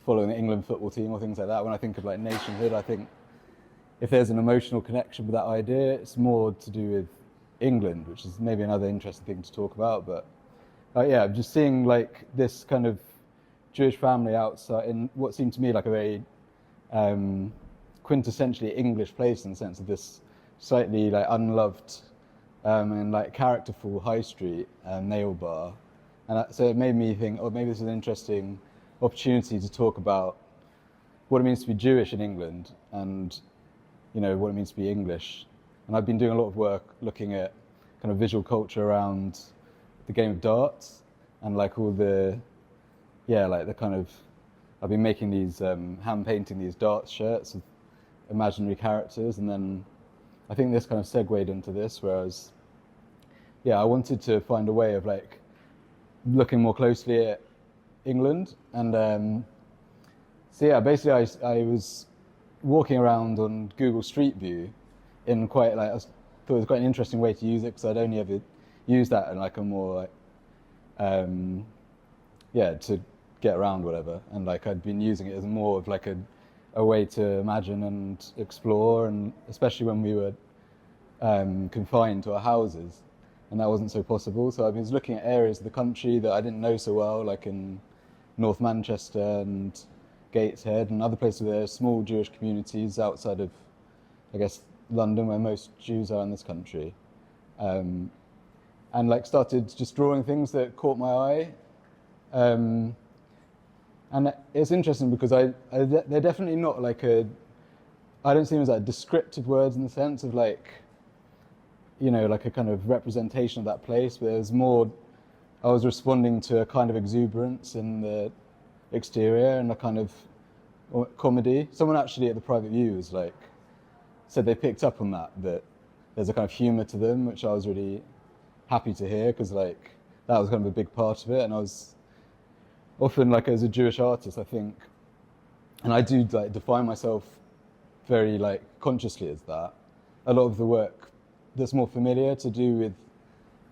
[SPEAKER 6] following the England football team or things like that. When I think of nationhood, I think if there's an emotional connection with that idea, it's more to do with England, which is maybe another interesting thing to talk about. But I'm just seeing this kind of Jewish family outside in what seemed to me like a very quintessentially English place, in the sense of this slightly unloved and like characterful high street nail bar, and so it made me think, oh, maybe this is an interesting opportunity to talk about what it means to be Jewish in England, and what it means to be English. And I've been doing a lot of work looking at kind of visual culture around the game of darts, and like all the kind of, I've been making these hand painting these darts shirts with imaginary characters, and then I think this kind of segued into this, whereas I wanted to find a way of like looking more closely at England. And basically I was walking around on Google Street View in quite like, I thought it was quite an interesting way to use it, because I'd only ever used that in like a more like to get around whatever, and like I'd been using it as more of like a way to imagine and explore, and especially when we were confined to our houses, and that wasn't so possible. So I was looking at areas of the country that I didn't know so well, like in North Manchester and Gateshead and other places where there are small Jewish communities outside of, I guess, London, where most Jews are in this country, and like started just drawing things that caught my eye. And it's interesting because they're definitely not like I don't see them as like descriptive words in the sense of like, like a kind of representation of that place, but there's more, I was responding to a kind of exuberance in the exterior and a kind of comedy. Someone actually at the private view was like, said they picked up on that there's a kind of humour to them, which I was really happy to hear, because like that was kind of a big part of it. And I was often, like, as a Jewish artist, I think, and I do like define myself very like consciously as that, a lot of the work that's more familiar to do with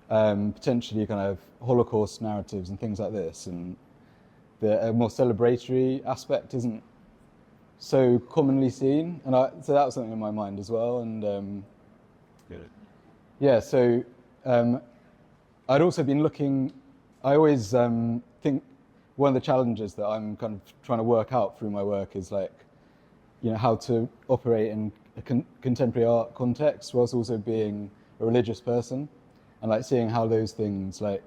[SPEAKER 6] potentially kind of Holocaust narratives and things like this, and the more celebratory aspect isn't so commonly seen, and so that was something in my mind as well. And so I'd also been looking, I always think one of the challenges that I'm kind of trying to work out through my work is like, how to operate in a contemporary art context whilst also being a religious person, and like seeing how those things like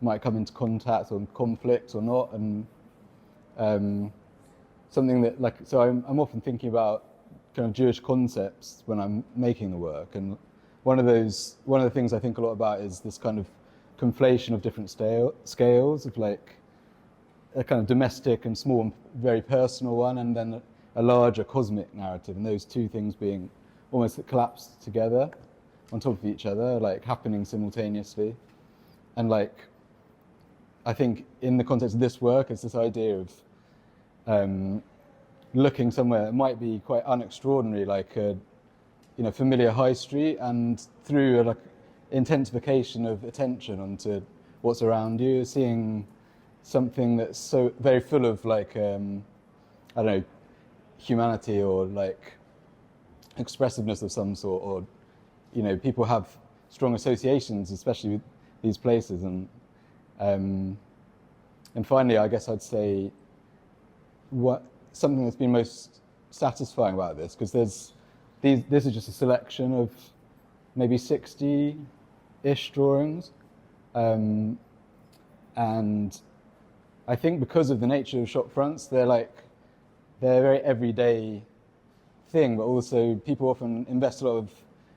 [SPEAKER 6] might come into contact or conflict or not. And something that like, so I'm often thinking about kind of Jewish concepts when I'm making the work, and one of the things I think a lot about is this kind of conflation of different scales of like a kind of domestic and small and very personal one, and then a larger cosmic narrative, and those two things being almost collapsed together on top of each other, like happening simultaneously. And like, I think in the context of this work, it's this idea of looking somewhere that might be quite unextraordinary, like a familiar high street, and through a like intensification of attention onto what's around you, seeing something that's so very full of like I don't know, humanity or like expressiveness of some sort, or people have strong associations, especially with these places. And finally, I guess I'd say something that's been most satisfying about this, because this is just a selection of maybe 60-ish drawings, and I think because of the nature of shop fronts, they're a very everyday thing, but also people often invest a lot of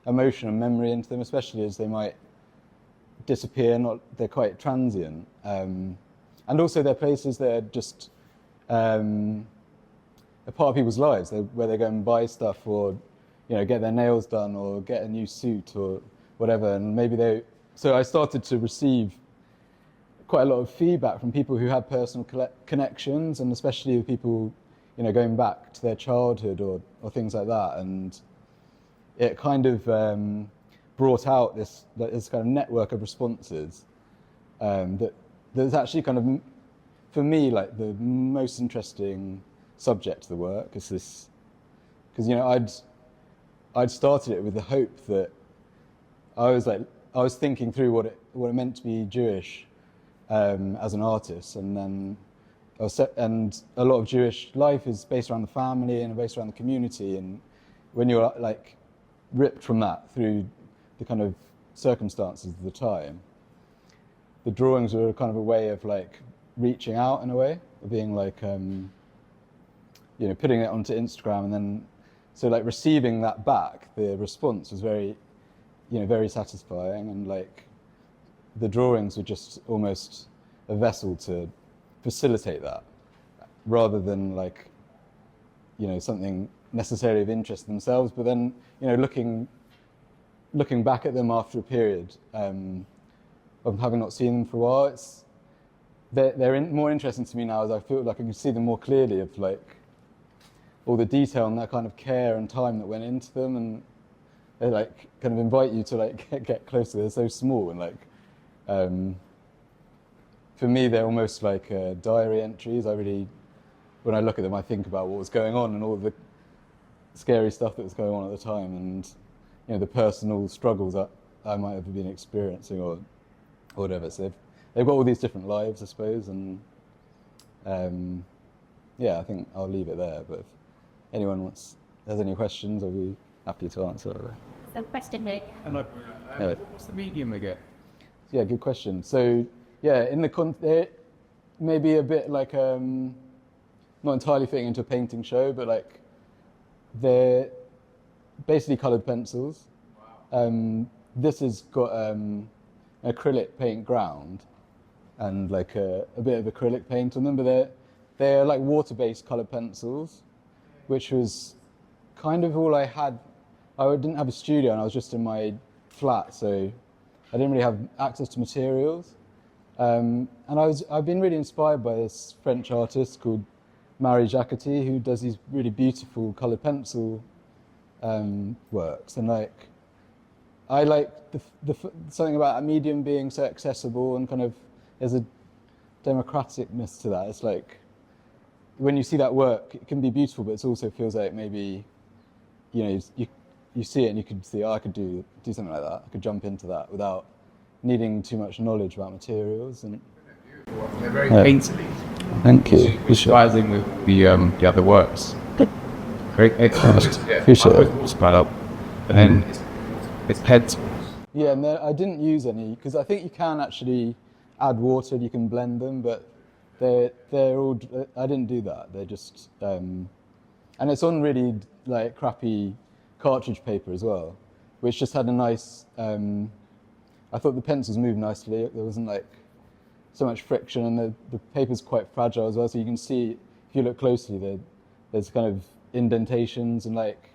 [SPEAKER 6] emotion and memory into them, especially as they might disappear. They're quite transient, and also they're places that are just a part of people's lives, where they go and buy stuff, or get their nails done, or get a new suit, or whatever. And maybe so I started to receive quite a lot of feedback from people who had personal connections, and especially with people, going back to their childhood or things like that. And it kind of brought out this kind of network of responses that's actually kind of, for me, like the most interesting subject to the work is this, because I'd started it with the hope that I was thinking through what it meant to be Jewish as an artist, and then and a lot of Jewish life is based around the family and based around the community, and when you're like ripped from that through the kind of circumstances of the time, the drawings were kind of a way of like reaching out in a way, of being like, you know, putting it onto Instagram, and then, so like receiving that back, the response was very, you know, very satisfying, and like the drawings were just almost a vessel to facilitate that, rather than like, you know, something necessarily of interest themselves. But then, you know, looking back at them after a period of having not seen them for a while, they're more interesting to me now, as I feel like I can see them more clearly, of like all the detail and that kind of care and time that went into them, and they like kind of invite you to like get closer. They're so small, and like for me they're almost like diary entries. When I look at them, I think about what was going on and all the scary stuff that was going on at the time, and you know, the personal struggles that I might have been experiencing or whatever. So they've got all these different lives, I suppose, and yeah, I think I'll leave it there. But if anyone has any questions, I'll be happy to answer.
[SPEAKER 3] So question here.
[SPEAKER 10] And what's the medium again?
[SPEAKER 6] Yeah, good question. So yeah, in the maybe a bit like not entirely fitting into a painting show, but like they're basically coloured pencils. Wow. This has got an acrylic paint ground and like a bit of acrylic paint on them, but they're like water-based coloured pencils, which was kind of all I had. I didn't have a studio, and I was just in my flat, so I didn't really have access to materials. And I've been really inspired by this French artist called Marie Jacquetti, who does these really beautiful coloured pencil works, and like I like something about a medium being so accessible, and kind of there's a democraticness to that. It's like when you see that work, it can be beautiful, but it also feels like maybe, you know, you see it and you could see, oh, I could do something like that. I could jump into that without needing too much knowledge about materials. And
[SPEAKER 10] they're very painterly.
[SPEAKER 6] Thank you.
[SPEAKER 10] Visualizing with the other works. Great.
[SPEAKER 6] Appreciate it.
[SPEAKER 10] And then it's pencils.
[SPEAKER 6] Yeah, and I didn't use any, because I think you can actually add water and you can blend them, but they're all, I didn't do that. They're just, and it's on really like crappy cartridge paper as well, which just had a nice, I thought the pencils moved nicely. There wasn't like so much friction, and the paper's quite fragile as well, so you can see, if you look closely, there's kind of indentations and like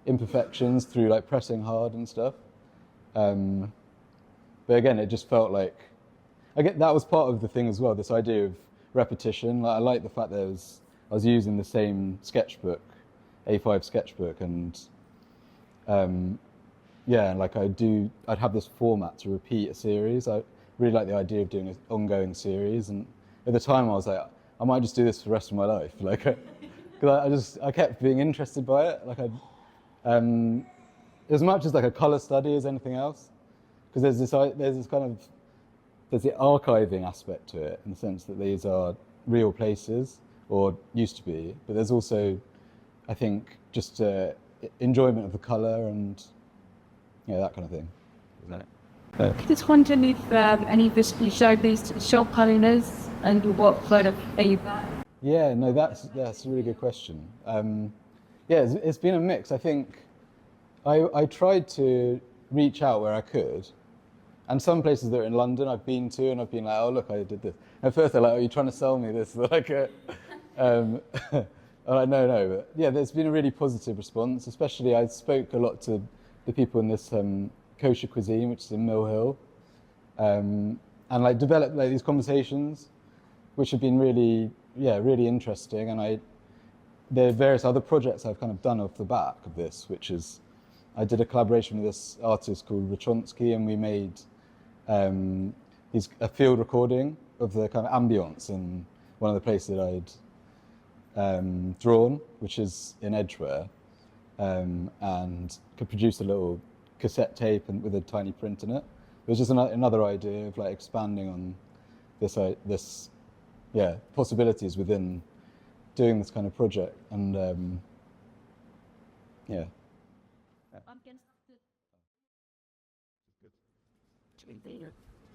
[SPEAKER 6] imperfections through like pressing hard and stuff. But again, it just felt like, that was part of the thing as well, this idea of repetition. Like, I like the fact that I was using the same sketchbook, A5 sketchbook, and yeah, like I'd have this format to repeat a series. I really like the idea of doing an ongoing series, and at the time I was like, I might just do this for the rest of my life. Like, because I kept being interested by it. Like as much as like a colour study as anything else, because there's the archiving aspect to it, in the sense that these are real places, or used to be, but there's also, I think, just enjoyment of the colour and that kind of thing. Isn't it?
[SPEAKER 9] Just wondering if any of this you showed these to the shop owners and what sort of feedback?
[SPEAKER 6] Yeah, no, that's a really good question. Yeah, it's been a mix. I think I tried to reach out where I could, and some places that are in London I've been to, and I've been like, oh look, I did this. And at first they're like, oh, you're trying to sell me this? Like, I'm like, no. But yeah, there's been a really positive response. Especially, I spoke a lot to the people in this kosher cuisine, which is in Mill Hill, and like developed like these conversations, which have been really interesting. And there are various other projects I've kind of done off the back of this, which is, I did a collaboration with this artist called Rachonsky, and we made a field recording of the kind of ambience in one of the places that I'd drawn, which is in Edgware, and could produce a little cassette tape with a tiny print in it. It was just another idea of like expanding on this possibilities within doing this kind of project, and yeah.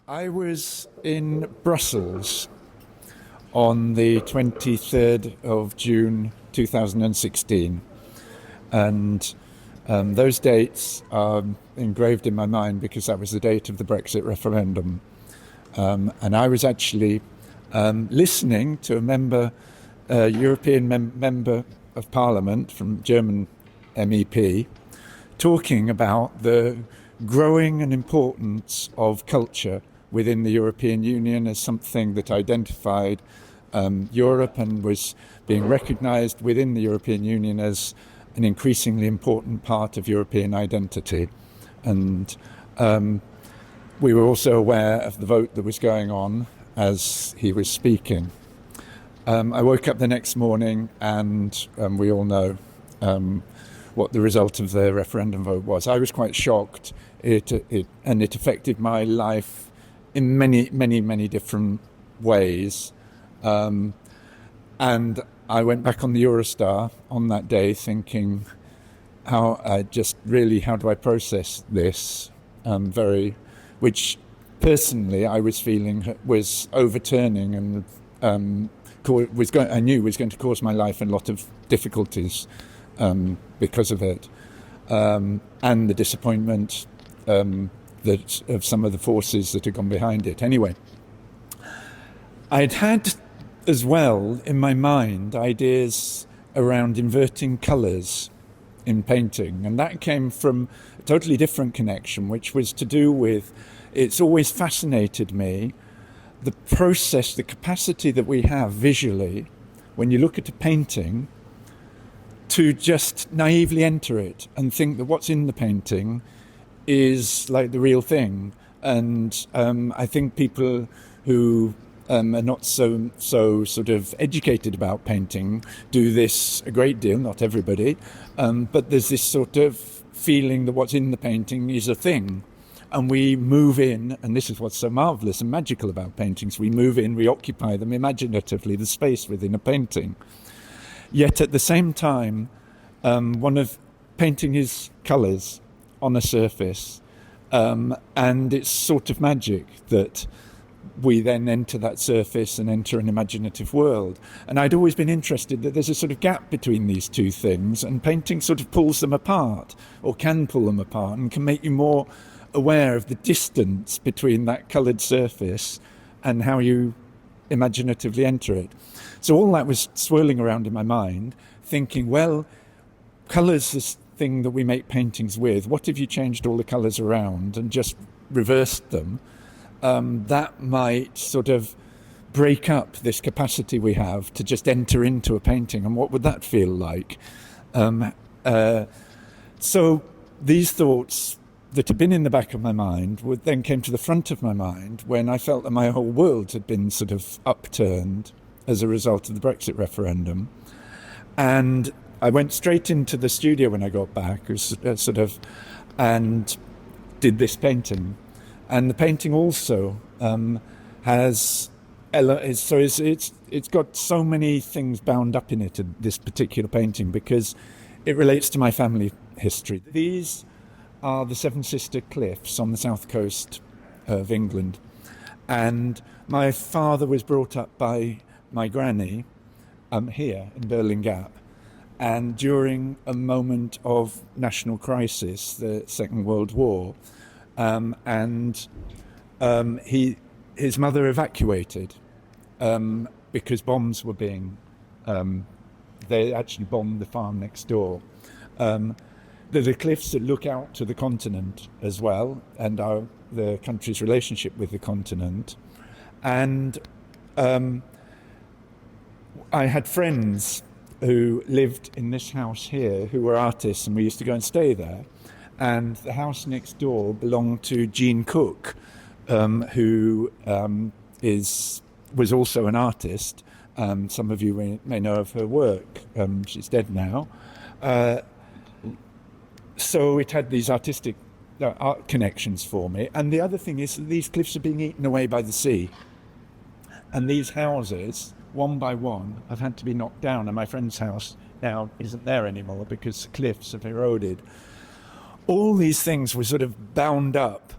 [SPEAKER 2] I was in Brussels on the 23rd of June 2016, and those dates are engraved in my mind because that was the date of the Brexit referendum. And I was actually listening to a European member of Parliament from German MEP, talking about the growing and importance of culture within the European Union as something that identified Europe and was being recognised within the European Union as an increasingly important part of European identity. And we were also aware of the vote that was going on as he was speaking. I woke up the next morning and we all know what the result of the referendum vote was. I was quite shocked. It affected my life in many different ways. And I went back on the Eurostar on that day thinking, how do I process this? Which personally I was feeling was overturning and I knew was going to cause my life a lot of difficulties because of it, and the disappointment of some of the forces that had gone behind it. Anyway, I'd had as well in my mind ideas around inverting colours in painting, and that came from a totally different connection, which was to do with, it's always fascinated me, the process, the capacity that we have visually when you look at a painting to just naively enter it and think that what's in the painting is like the real thing. And I think people who are not so sort of educated about painting do this a great deal, not everybody, but there's this sort of feeling that what's in the painting is a thing. And we move in, and this is what's so marvellous and magical about paintings, we move in, we occupy them imaginatively, the space within a painting. Yet at the same time, painting is colours on a surface, and it's sort of magic that we then enter that surface and enter an imaginative world. And I'd always been interested that there's a sort of gap between these two things, and painting sort of pulls them apart, or can pull them apart, and can make you more aware of the distance between that coloured surface and how you imaginatively enter it. So all that was swirling around in my mind, thinking, well, colour's this thing that we make paintings with. What if you changed all the colours around and just reversed them? That might sort of break up this capacity we have to just enter into a painting, and what would that feel like? So these thoughts that had been in the back of my mind then came to the front of my mind when I felt that my whole world had been sort of upturned as a result of the Brexit referendum. And I went straight into the studio when I got back, and did this painting. And the painting also it's got so many things bound up in it, this particular painting, because it relates to my family history. These are the Seven Sister Cliffs on the south coast of England. And my father was brought up by my granny here in Berlin Gap. And during a moment of national crisis, the Second World War, his mother evacuated because bombs were being, they actually bombed the farm next door. There's the cliffs that look out to the continent as well, and the country's relationship with the continent. And I had friends who lived in this house here who were artists, and we used to go and stay there. And the house next door belonged to Jean Cook, who was also an artist. Some of you may know of her work. She's dead now. So it had these artistic art connections for me. And the other thing is that these cliffs are being eaten away by the sea. And these houses, one by one, have had to be knocked down. And my friend's house now isn't there anymore because the cliffs have eroded. All these things were sort of bound up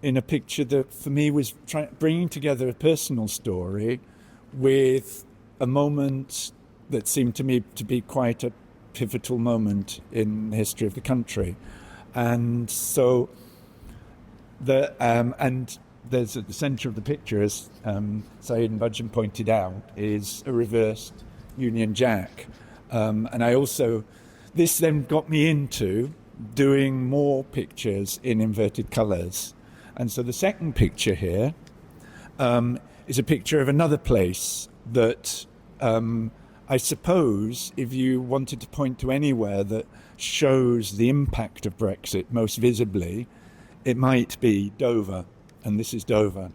[SPEAKER 2] in a picture that for me was bringing together a personal story with a moment that seemed to me to be quite a pivotal moment in the history of the country. And so and there's at the centre of the picture, as Saeed and Budgeon pointed out, is a reversed Union Jack. And this then got me into doing more pictures in inverted colours. And so the second picture here is a picture of another place that I suppose if you wanted to point to anywhere that shows the impact of Brexit most visibly, it might be Dover, and this is Dover.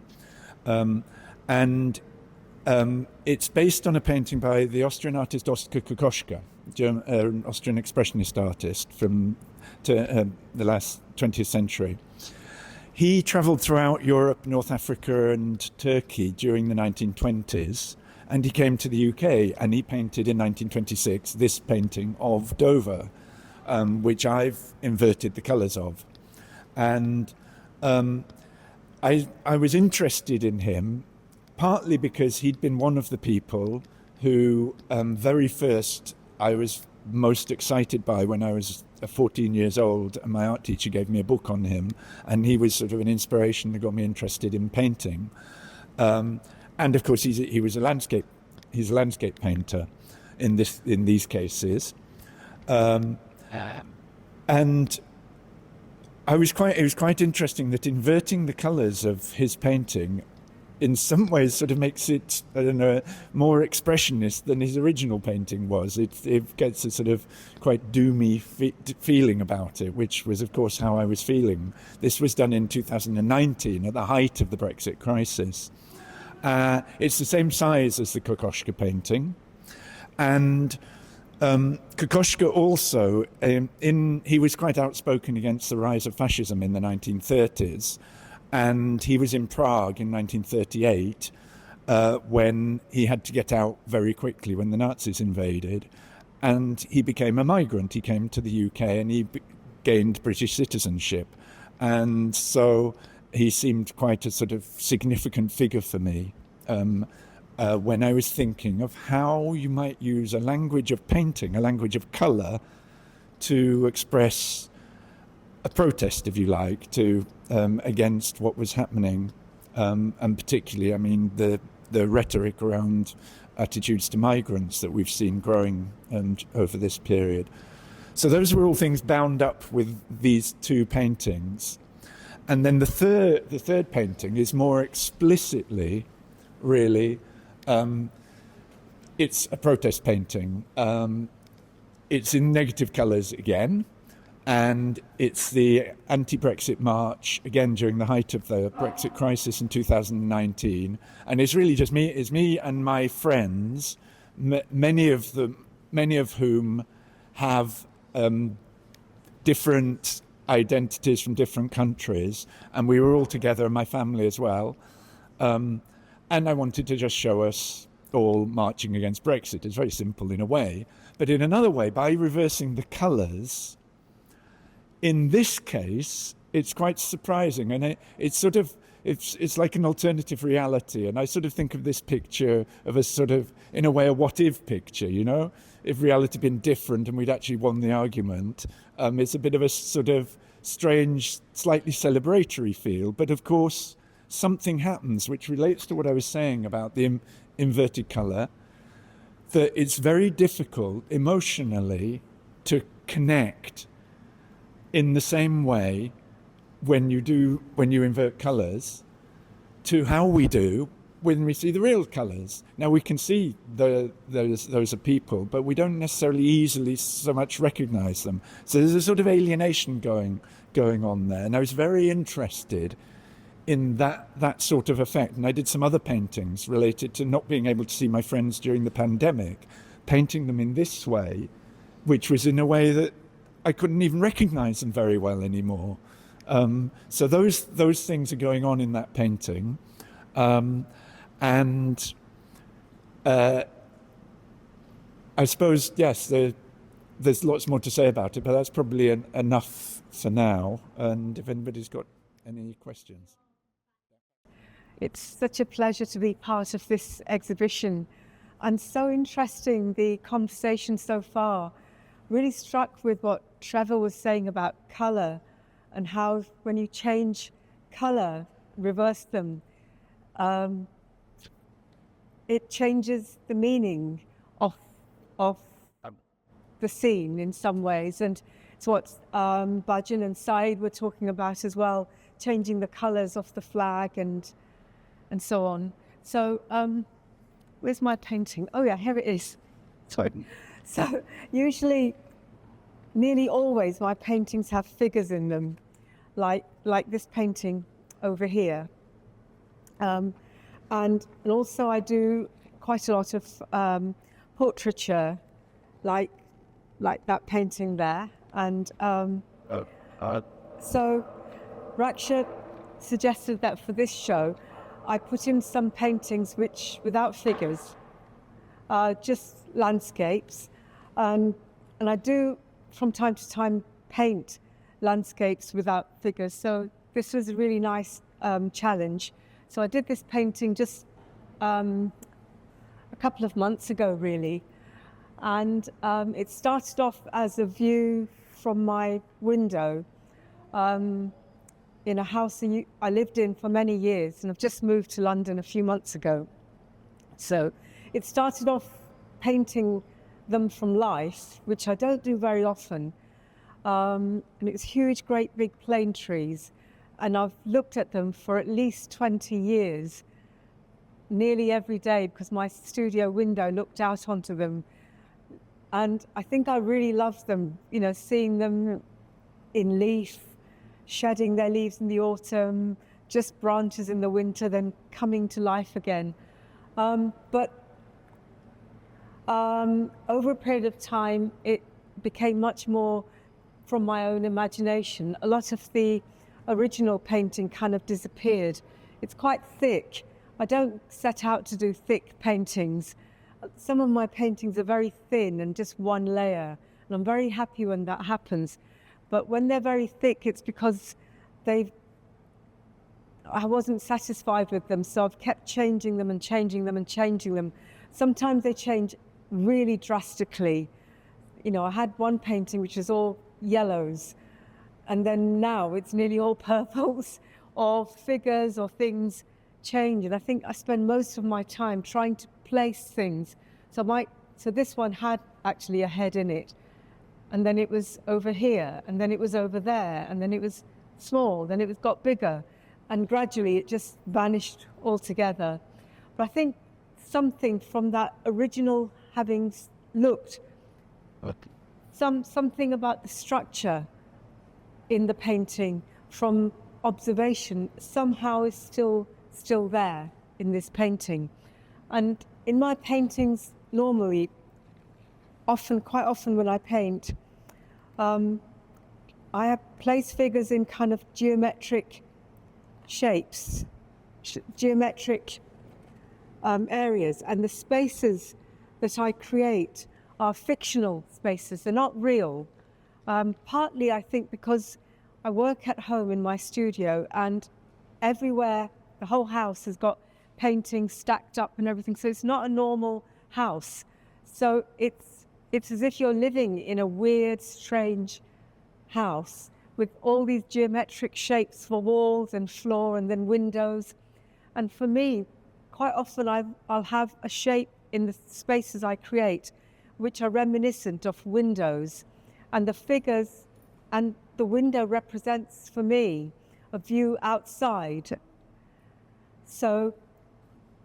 [SPEAKER 2] It's based on a painting by the Austrian artist Oskar Kokoschka, an Austrian expressionist artist from the last 20th century. He travelled throughout Europe, North Africa and Turkey during the 1920s, and he came to the UK and he painted in 1926 this painting of Dover, which I've inverted the colours of. And I was interested in him partly because he'd been one of the people who very first I was most excited by when I was 14 years old, and my art teacher gave me a book on him, and he was sort of an inspiration that got me interested in painting. And of course, he's a landscape painter in these cases, and it was quite interesting that inverting the colours of his painting in some ways sort of makes it, I don't know, more expressionist than his original painting was. It gets a sort of quite doomy feeling about it, which was, of course, how I was feeling. This was done in 2019 at the height of the Brexit crisis. It's the same size as the Kokoschka painting. And Kokoschka also, he was quite outspoken against the rise of fascism in the 1930s. And he was in Prague in 1938 when he had to get out very quickly when the Nazis invaded. And he became a migrant. He came to the UK and he gained British citizenship. And so he seemed quite a sort of significant figure for me when I was thinking of how you might use a language of painting, a language of colour, to express a protest, if you like, against what was happening, and particularly, I mean, the rhetoric around attitudes to migrants that we've seen growing over this period. So those were all things bound up with these two paintings. And then the third painting is more explicitly, really, it's a protest painting. It's in negative colours again. And it's the anti-Brexit march, again, during the height of the Brexit crisis in 2019. And it's really just me and my friends, many of whom have different identities from different countries. And we were all together, my family as well. And I wanted to just show us all marching against Brexit. It's very simple in a way. But in another way, by reversing the colours, in this case, it's quite surprising, and it's like an alternative reality. And I sort of think of this picture of a sort of, in a way, a what-if picture, you know? If reality had been different and we'd actually won the argument, it's a bit of a sort of strange, slightly celebratory feel. But of course, something happens which relates to what I was saying about the inverted colour, that it's very difficult emotionally to connect in the same way when you invert colours to how we do when we see the real colours. Now we can see those are people, but we don't necessarily easily so much recognise them. So there's a sort of alienation going on there. And I was very interested in that sort of effect. And I did some other paintings related to not being able to see my friends during the pandemic, painting them in this way, which was in a way that I couldn't even recognise them very well anymore. So those things are going on in that painting. And I suppose, yes, there's lots more to say about it, but that's probably enough for now. And if anybody's got Any questions?
[SPEAKER 5] It's such a pleasure to be part of this exhibition, and so interesting, the conversation so far. Really struck with what Trevor was saying about colour, and how when you change colour, reverse them, it changes the meaning of the scene in some ways. And it's what Bhajan and Said were talking about as well, changing the colours of the flag and so on. So where's my painting? Oh yeah, here it is. Sorry. So usually, nearly always, my paintings have figures in them, like this painting over here. And also I do quite a lot of portraiture, like that painting there. And so Raksha suggested that for this show, I put in some paintings without figures, just landscapes. And I do, from time to time, paint landscapes without figures. So this was a really nice challenge. So I did this painting just a couple of months ago, really. And it started off as a view from my window in a house I lived in for many years, and I've just moved to London a few months ago. So it started off painting them from life, which I don't do very often. And it's huge, great big plane trees. And I've looked at them for at least 20 years, nearly every day, because my studio window looked out onto them. And I think I really loved them, seeing them in leaf, shedding their leaves in the autumn, just branches in the winter, then coming to life again. But over a period of time, it became much more from my own imagination. A lot of the original painting kind of disappeared. It's quite thick. I don't set out to do thick paintings. Some of my paintings are very thin and just one layer, and I'm very happy when that happens. But when they're very thick, it's because I wasn't satisfied with them, so I've kept changing them and changing them and changing them. Sometimes they change really drastically. I had one painting which was all yellows, and then now it's nearly all purples, or figures or things change. And I think I spend most of my time trying to place things. So this one had actually a head in it, and then it was over here, and then it was over there, and then it was small, then it got bigger, and gradually it just vanished altogether. But I think something from that original having looked, something about the structure in the painting from observation somehow is still there in this painting. And in my paintings, normally, quite often when I paint, I have placed figures in kind of geometric shapes, geometric areas, and the spaces that I create are fictional spaces. They're not real. Partly, I think, because I work at home in my studio, and everywhere, the whole house has got paintings stacked up and everything, so it's not a normal house. So it's as if you're living in a weird, strange house with all these geometric shapes for walls and floor and then windows. And for me, quite often I'll have a shape in the spaces I create which are reminiscent of windows, and the figures and the window represents for me a view outside. So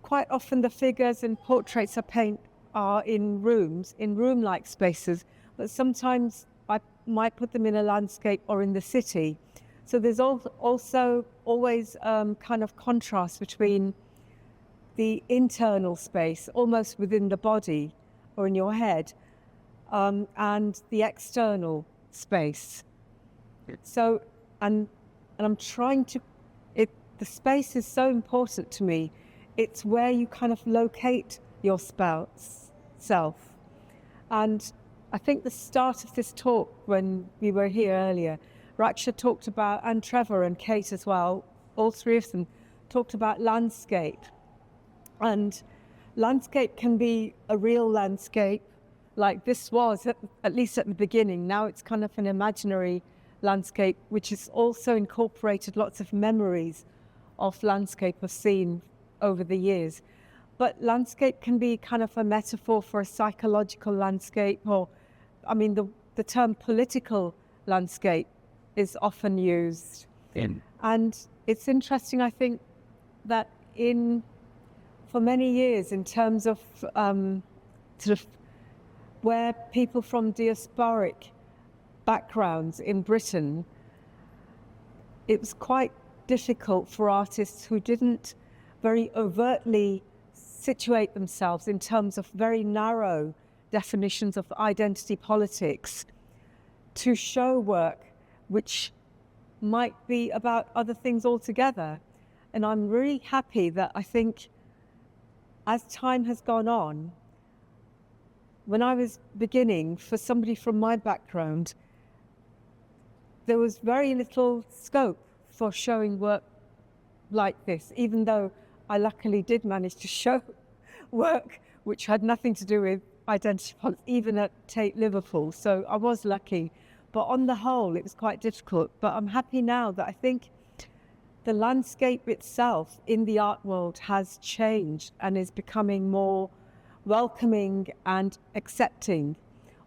[SPEAKER 5] quite often the figures and portraits I paint are in rooms, in room-like spaces, but sometimes I might put them in a landscape or in the city. So there's also always kind of contrast between the internal space, almost within the body or in your head, and the external space. So, and I'm trying to, the space is so important to me. It's where you kind of locate your self. And I think the start of this talk, when we were here earlier, Raksha talked about, and Trevor and Kate as well, all three of them talked about landscape. And landscape can be a real landscape, like this was, at least at the beginning. Now it's kind of an imaginary landscape, which has also incorporated lots of memories of landscape I've seen over the years. But landscape can be kind of a metaphor for a psychological landscape, or, I mean, the term political landscape is often used. And it's interesting, I think, that for many years, in terms of sort of where people from diasporic backgrounds in Britain, it was quite difficult for artists who didn't very overtly situate themselves in terms of very narrow definitions of identity politics to show work which might be about other things altogether. And I'm really happy that I think as time has gone on, when I was beginning, for somebody from my background, there was very little scope for showing work like this, even though I luckily did manage to show work which had nothing to do with identity politics, even at Tate Liverpool. So I was lucky. But on the whole, it was quite difficult. But I'm happy now that I think the landscape itself in the art world has changed and is becoming more welcoming and accepting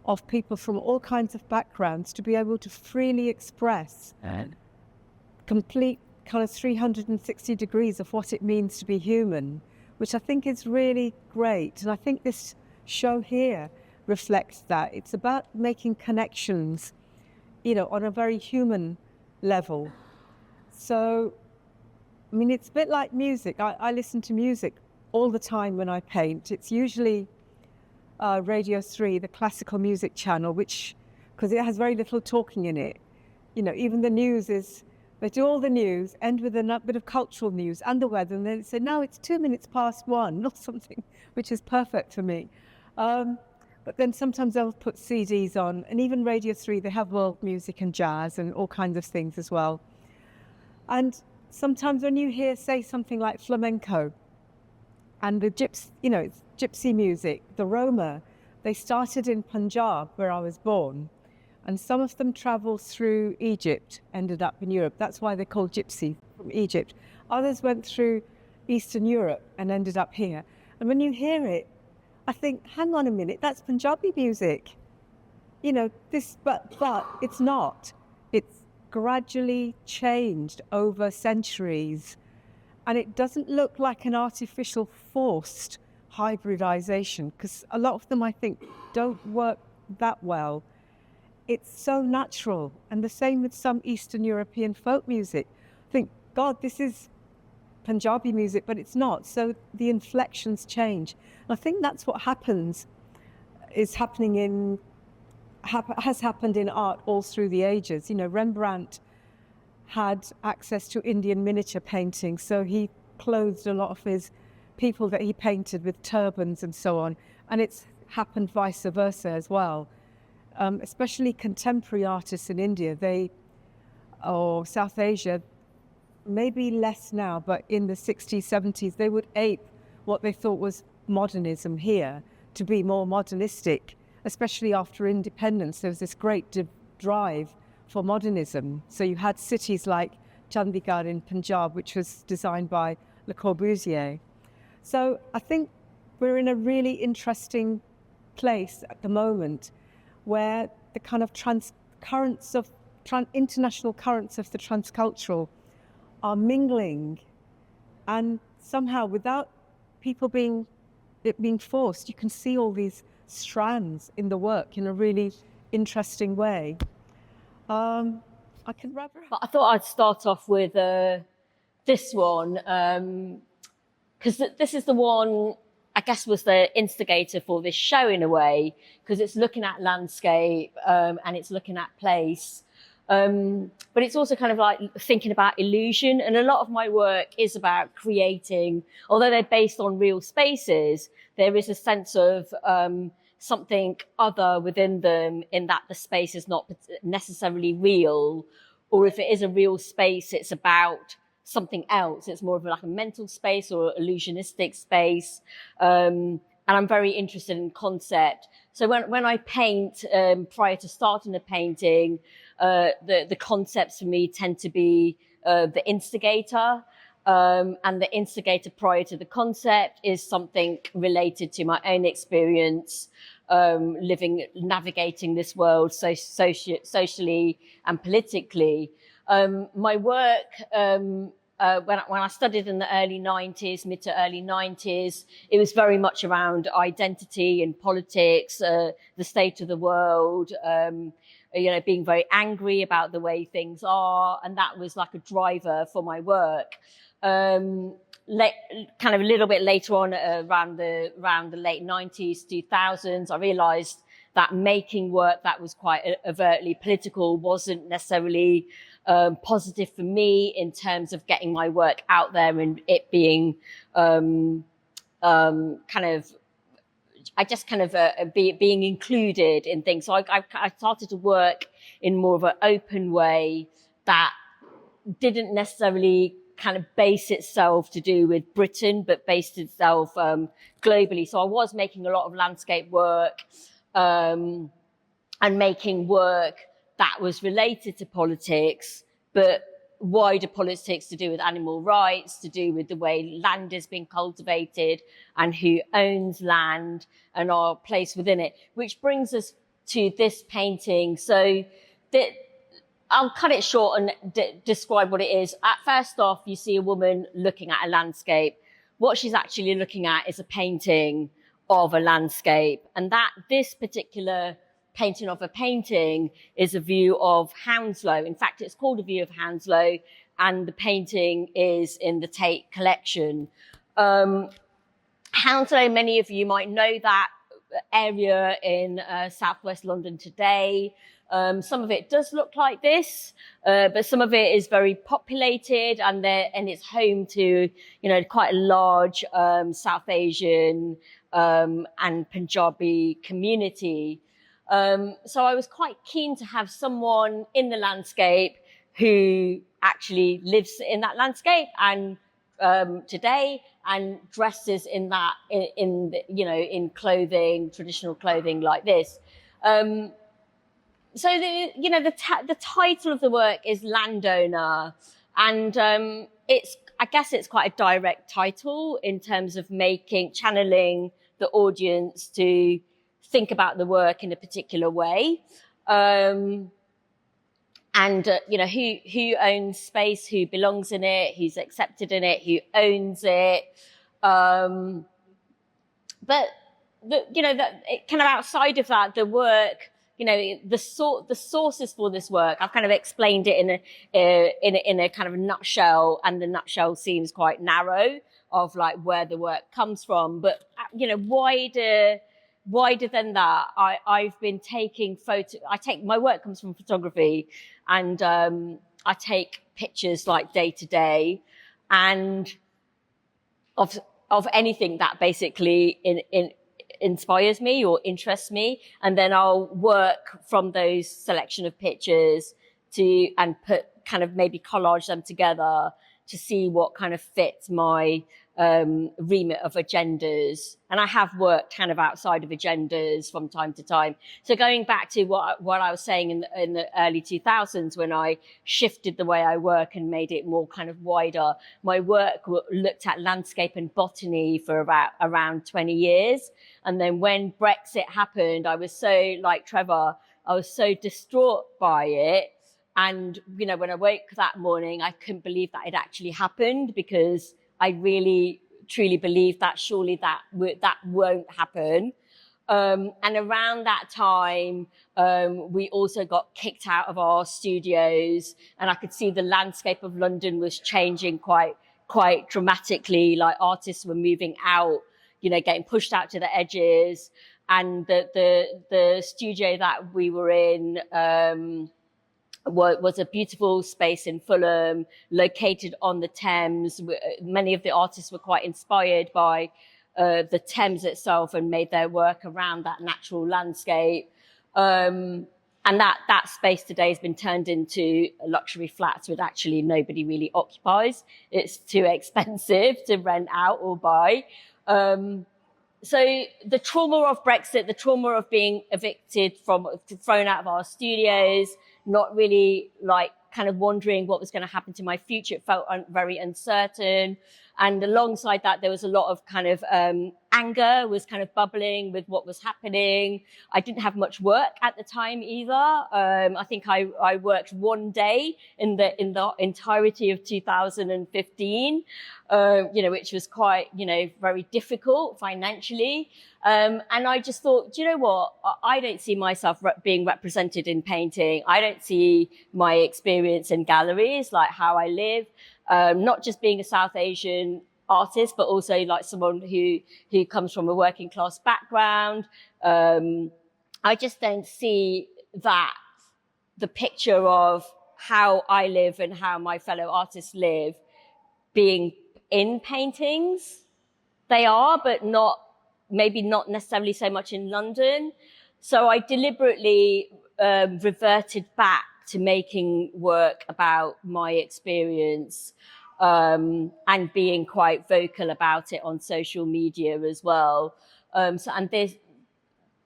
[SPEAKER 5] of people from all kinds of backgrounds to be able to freely express complete kind of 360 degrees of what it means to be human, which I think is really great. And I think this show here reflects that. It's about making connections, you know, on a very human level. So, I mean, it's a bit like music. I listen to music all the time when I paint. It's usually Radio 3, the classical music channel, which, because it has very little talking in it. You know, even the news is, they do all the news, end with a bit of cultural news and the weather, and then say, now it's 2 minutes past 1, or something, which is perfect for me. But then sometimes they'll put CDs on, and even Radio 3, they have world music and jazz and all kinds of things as well. And sometimes when you hear, say, something like flamenco, and the it's gypsy music, the Roma, they started in Punjab, where I was born, and some of them traveled through Egypt, ended up in Europe. That's why they're called gypsy, from Egypt. Others went through Eastern Europe and ended up here. And when you hear it, I think, hang on a minute, that's Punjabi music. You know, but it's not. It's gradually changed over centuries. And it doesn't look like an artificial forced hybridization, because a lot of them, I think, don't work that well. It's so natural. And the same with some Eastern European folk music. I think, God, this is Punjabi music, but it's not. So the inflections change. And I think that's what has happened in art all through the ages. You know, Rembrandt had access to Indian miniature painting, so he clothed a lot of his people that he painted with turbans and so on. And it's happened vice versa as well. Especially contemporary artists in India, or South Asia, maybe less now, but in the 60s, 70s, they would ape what they thought was modernism here to be more modernistic, especially after independence. There was this great drive for modernism. So you had cities like Chandigarh in Punjab, which was designed by Le Corbusier. So I think we're in a really interesting place at the moment where the kind of international currents of the transcultural are mingling, and somehow without people being forced, you can see all these strands in the work in a really interesting way. I can wrap it up.
[SPEAKER 3] But I thought I'd start off with this one, because this is the one, I guess, was the instigator for this show in a way, because it's looking at landscape and it's looking at place. But it's also kind of like thinking about illusion. And a lot of my work is about creating, although they're based on real spaces, there is a sense of something other within them, in that the space is not necessarily real, or if it is a real space, it's about something else. It's more of like a mental space or illusionistic space. And I'm very interested in concept. So when I paint, prior to starting a painting, the concepts for me tend to be the instigator. And the instigator prior to the concept is something related to my own experience, navigating this world socially and politically. My work, when I studied in the early 90s, mid to early 90s, it was very much around identity and politics, the state of the world, being very angry about the way things are. And that was like a driver for my work. Kind of a little bit later on, around the late 90s, 2000s, I realized that making work that was quite overtly political wasn't necessarily positive for me in terms of getting my work out there and it being being included in things. So I started to work in more of an open way that didn't necessarily kind of base itself to do with Britain, but based itself globally. So I was making a lot of landscape work and making work that was related to politics, but wider politics to do with animal rights, to do with the way land is being cultivated and who owns land and our place within it, which brings us to this painting. So I'll cut it short and describe what it is. First off, you see a woman looking at a landscape. What she's actually looking at is a painting of a landscape. And this particular painting of a painting is a view of Hounslow. In fact, it's called a view of Hounslow, and the painting is in the Tate collection. Hounslow, many of you might know that area in southwest London today. Some of it does look like this, but some of it is very populated, and it's home to, quite a large South Asian and Punjabi community. So I was quite keen to have someone in the landscape who actually lives in that landscape and today and dresses in that in clothing, traditional clothing like this. So the title of the work is Landowner, and I guess it's quite a direct title in terms of channeling the audience to think about the work in a particular way. Who owns space, who belongs in it, who's accepted in it, who owns it. But kind of outside of that, the work, the sources for this work, I've kind of explained it in a kind of a nutshell, and the nutshell seems quite narrow of like where the work comes from. But wider than that, I've been taking my work comes from photography, and I take pictures like day to day, and of anything that basically inspires me or interests me, and then I'll work from those selection of pictures and put kind of maybe collage them together to see what kind of fits my remit of agendas. And I have worked kind of outside of agendas from time to time. So going back to what I was saying in the early 2000s, when I shifted the way I work and made it more kind of wider, my work looked at landscape and botany for around 20 years. And then when Brexit happened, I was so, like Trevor, I was so distraught by it. And, when I woke that morning, I couldn't believe that it actually happened, because I really, truly believe that surely that won't happen. And around that time, we also got kicked out of our studios, and I could see the landscape of London was changing quite dramatically. Like artists were moving out, getting pushed out to the edges. And the studio that we were in, was a beautiful space in Fulham, located on the Thames. Many of the artists were quite inspired by the Thames itself and made their work around that natural landscape. and that space today has been turned into luxury flats, which actually nobody really occupies. It's too expensive to rent out or buy. So the trauma of Brexit, the trauma of being evicted thrown out of our studios, not really like kind of wondering what was going to happen to my future. It felt very uncertain. And alongside that, there was a lot of kind of anger was kind of bubbling with what was happening. I didn't have much work at the time either. I think I worked one day in the entirety of 2015, which was quite, very difficult financially. And I just thought, do you know what? I don't see myself being represented in painting. I don't see my experience in galleries, like how I live. Not just being a South Asian artist, but also like someone who comes from a working class background. I just don't see that the picture of how I live and how my fellow artists live being in paintings. They are, but maybe not necessarily so much in London. So I deliberately reverted back to making work about my experience, and being quite vocal about it on social media as well. And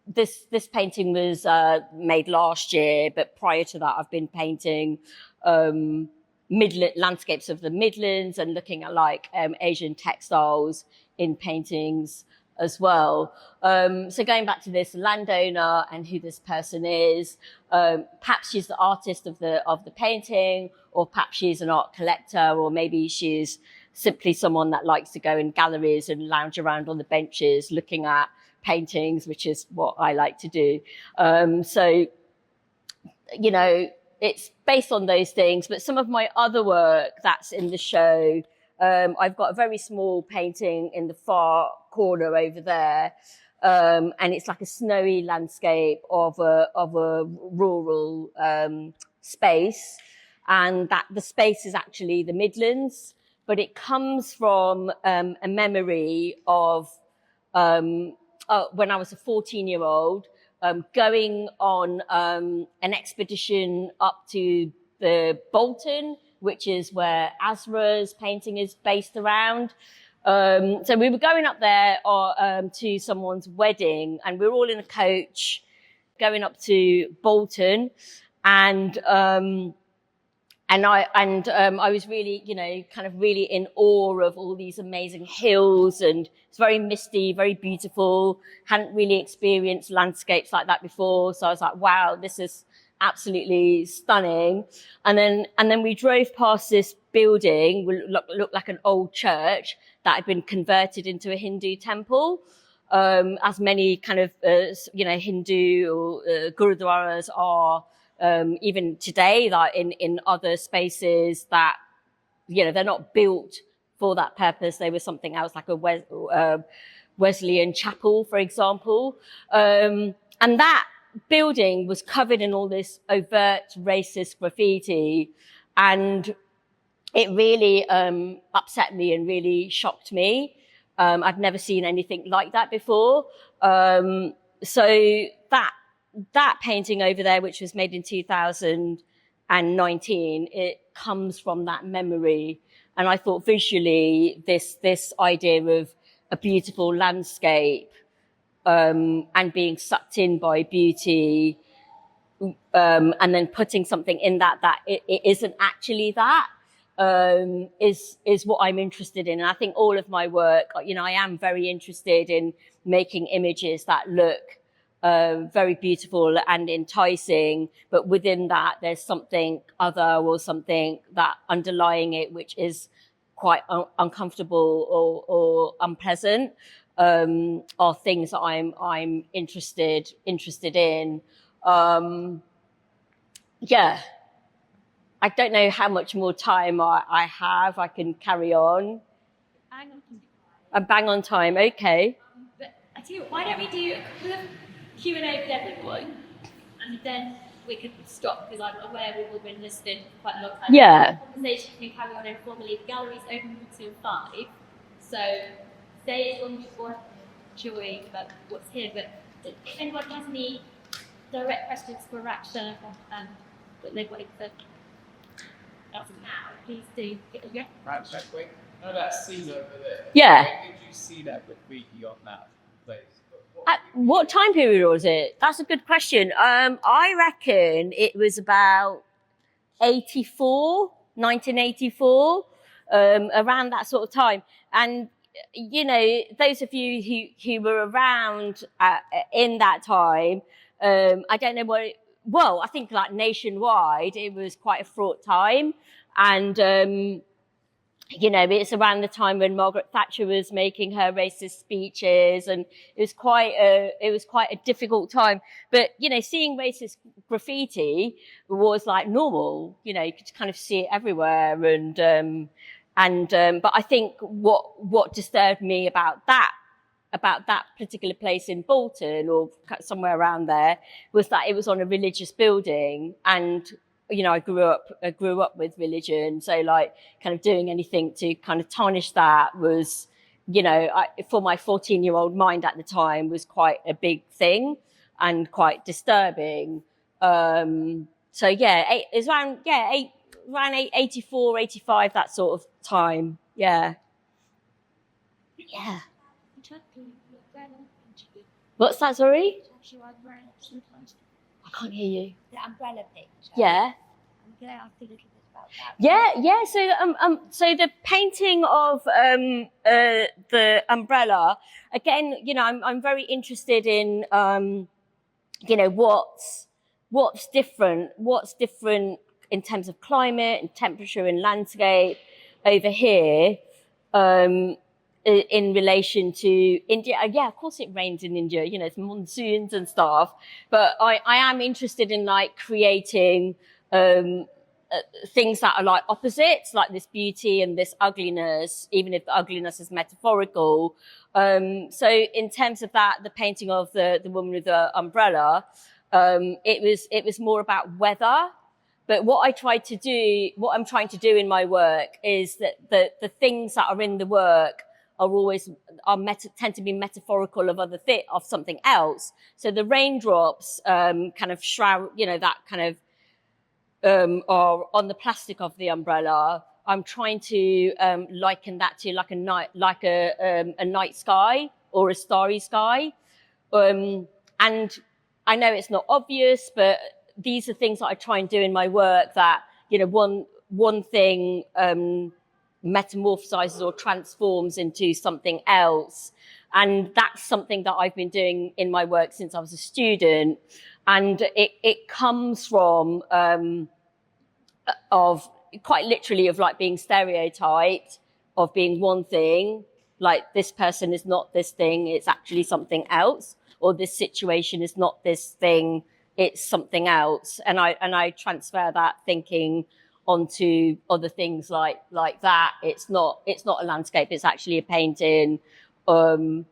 [SPEAKER 3] this painting was made last year, but prior to that, I've been painting landscapes of the Midlands and looking at like Asian textiles in paintings as well. So going back to this landowner and who this person is, perhaps she's the artist of the painting, or perhaps she's an art collector, or maybe she's simply someone that likes to go in galleries and lounge around on the benches looking at paintings, which is what I like to do. So, it's based on those things, but some of my other work that's in the show, I've got a very small painting in the far corner over there, and it's like a snowy landscape of a rural space, and that the space is actually the Midlands, but it comes from a memory of when I was a 14-year-old, going on an expedition up to the Bolton, which is where Asra's painting is based around. So we were going up there to someone's wedding, and we were all in a coach going up to Bolton, and I was really, kind of really in awe of all these amazing hills, and it's very misty, very beautiful. Hadn't really experienced landscapes like that before. So I was like, wow, this is absolutely stunning. And then we drove past this building, looked like an old church that had been converted into a Hindu temple. As many kind of, Hindu or gurudwaras are, even today, like in other spaces that, they're not built for that purpose. They were something else, like a Wesleyan chapel, for example. And that building was covered in all this overt racist graffiti, and it really upset me and really shocked me. I'd never seen anything like that before. So that painting over there, which was made in 2019, it comes from that memory. And I thought visually, this idea of a beautiful landscape, and being sucked in by beauty, and then putting something in that it isn't actually that, is what I'm interested in. And I think all of my work, I am very interested in making images that look very beautiful and enticing, but within that there's something other, or something that underlying it which is quite uncomfortable or unpleasant, are things that I'm interested in. I don't know how much more time I have. I can carry on. I'm bang on time. Okay.
[SPEAKER 1] But I tell you what, why don't we do a couple of Q&A with everyone, and then we could stop, because I'm aware we've all been listening for quite a long time.
[SPEAKER 3] Yeah.
[SPEAKER 1] The conversation can carry on informally. The gallery's open until 5, so stay as long as you're enjoying about what's here. But if anyone has any direct questions for Raksha, but nobody said now. Please do. Yeah.
[SPEAKER 10] Right, check, wait. No, that scene over there.
[SPEAKER 3] Yeah.
[SPEAKER 10] When did you see that graffiti on that place?
[SPEAKER 3] At what time period was it? That's a good question. I reckon it was about 1984, around that sort of time. And, you know, those of you who were around in that time, I don't know well, I think like nationwide, it was quite a fraught time. And, you know, it's around the time when Margaret Thatcher was making her racist speeches, and it was quite a difficult time. But, you know, seeing racist graffiti was like normal. You know, you could kind of see it everywhere. But I think what disturbed me about that particular place in Bolton or somewhere around there was that it was on a religious building. And you know, I grew up with religion, so like kind of doing anything to kind of tarnish that was, you know, for my 14-year-old mind at the time was quite a big thing and quite disturbing. So yeah, it's around 84, 85, that sort of time. Yeah. Yeah. What's that, sorry? I can't hear you.
[SPEAKER 1] The umbrella picture.
[SPEAKER 3] Yeah.
[SPEAKER 1] I'm going to ask you a little bit about that.
[SPEAKER 3] Yeah. So the painting of the umbrella, again, you know, I'm very interested in, you know, what's different in terms of climate and temperature and landscape over here. In relation to India. Yeah, of course it rains in India, you know, it's monsoons and stuff. But I am interested in like creating things that are like opposites, like this beauty and this ugliness, even if the ugliness is metaphorical. So in terms of that, the painting of the woman with the umbrella, it was more about weather. But what I'm trying to do in my work is that the things that are in the work tend to be metaphorical of something else. So the raindrops kind of shroud, you know, that kind of are on the plastic of the umbrella. I'm trying to liken that to like a night sky or a starry sky. And I know it's not obvious, but these are things that I try and do in my work that, you know, one thing metamorphosizes or transforms into something else. And that's something that I've been doing in my work since I was a student. And it comes from, of quite literally of like being stereotyped, of being one thing, like this person is not this thing, it's actually something else, or this situation is not this thing, it's something else. And I transfer that thinking onto other things like that. It's not a landscape, it's actually a painting. And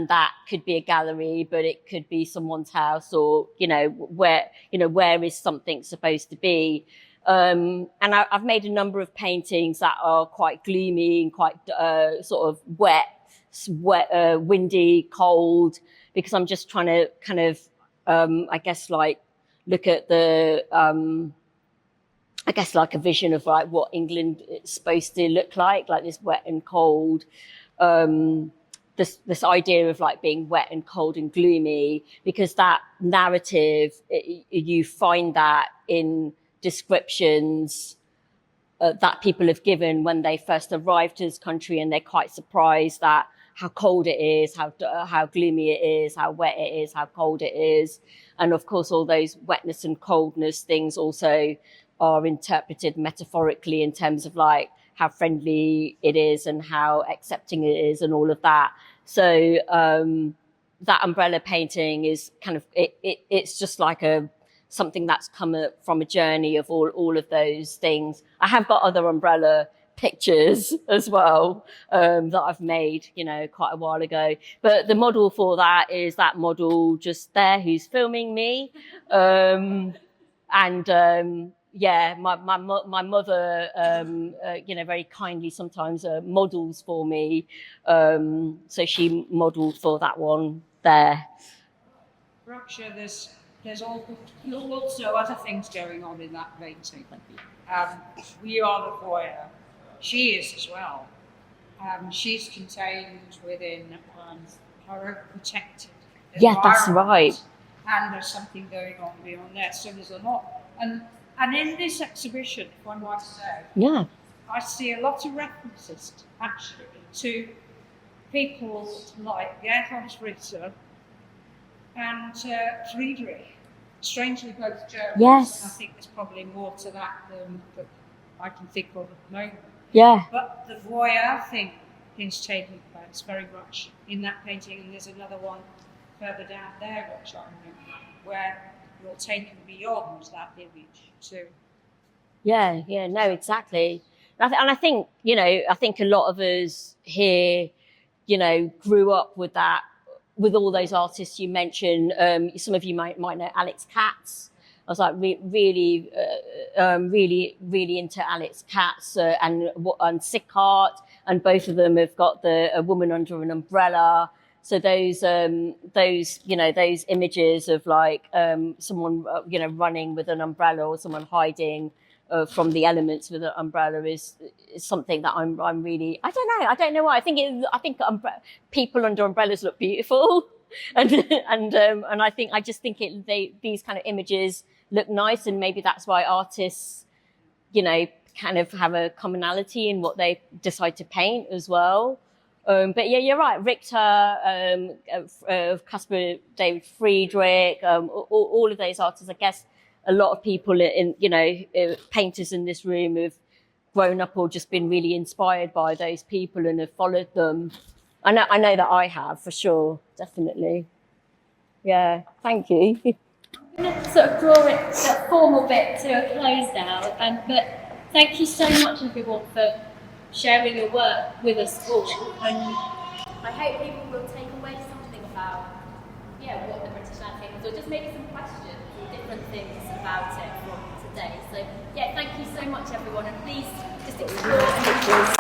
[SPEAKER 3] that could be a gallery, but it could be someone's house, or, you know, where is something supposed to be? And I've made a number of paintings that are quite gloomy and quite sort of wet, windy, cold, because I'm just trying to kind of, I guess, like look at the, I guess like a vision of like what England is supposed to look like this wet and cold, this idea of like being wet and cold and gloomy, because that narrative, you find that in descriptions that people have given when they first arrived to this country, and they're quite surprised at how cold it is, how gloomy it is, how wet it is, how cold it is. And of course, all those wetness and coldness things also are interpreted metaphorically in terms of like how friendly it is and how accepting it is and all of that. So that umbrella painting is kind of, it's just like something that's come from a journey of all of those things. I have got other umbrella pictures as well that I've made, you know, quite a while ago. But the model for that is that model just there who's filming me. Yeah, my mother, you know, very kindly sometimes models for me. So she modeled for that one there.
[SPEAKER 11] Raksha, there's there's also other things going on in that painting. We are the voyeur. She is as well. She's contained within her own protected
[SPEAKER 3] Yeah, that's
[SPEAKER 11] environment.
[SPEAKER 3] right.
[SPEAKER 11] And there's something going on beyond that. So there's a lot. And in this exhibition, if one might say,
[SPEAKER 3] Yeah.
[SPEAKER 11] I see a lot of references actually to people like Gerhard Ritter and Friedrich. Strangely, both Germans.
[SPEAKER 3] Yes.
[SPEAKER 11] And I think there's probably more to that than I can think of at the moment.
[SPEAKER 3] Yeah.
[SPEAKER 11] But the voyeur thing is taking place very much in that painting, and there's another one further down there, which I remember, where you're taken beyond that image too.
[SPEAKER 3] Yeah, no, exactly. And I think, I think a lot of us here, grew up with that, with all those artists you mentioned. Some of you might know Alex Katz. I was like really into Alex Katz and Sickart, and both of them have got a woman under an umbrella. So those images of like someone running with an umbrella, or someone hiding from the elements with an umbrella is something that I'm really, I don't know why. I think people under umbrellas look beautiful, and I just think these kind of images look nice, and maybe that's why artists, kind of have a commonality in what they decide to paint as well. But yeah, you're right. Richter, Caspar David Friedrich, all of those artists. I guess a lot of people painters in this room have grown up or just been really inspired by those people and have followed them. I know that I have, for sure, definitely. Yeah, thank you.
[SPEAKER 1] I'm going to sort of draw the formal bit to a close now, but thank you so much, everyone, for sharing your work with us all. And I hope people will take away something about, what the British landscape is, or just maybe some questions or different things about it from today. So, thank you so much, everyone, and please just explore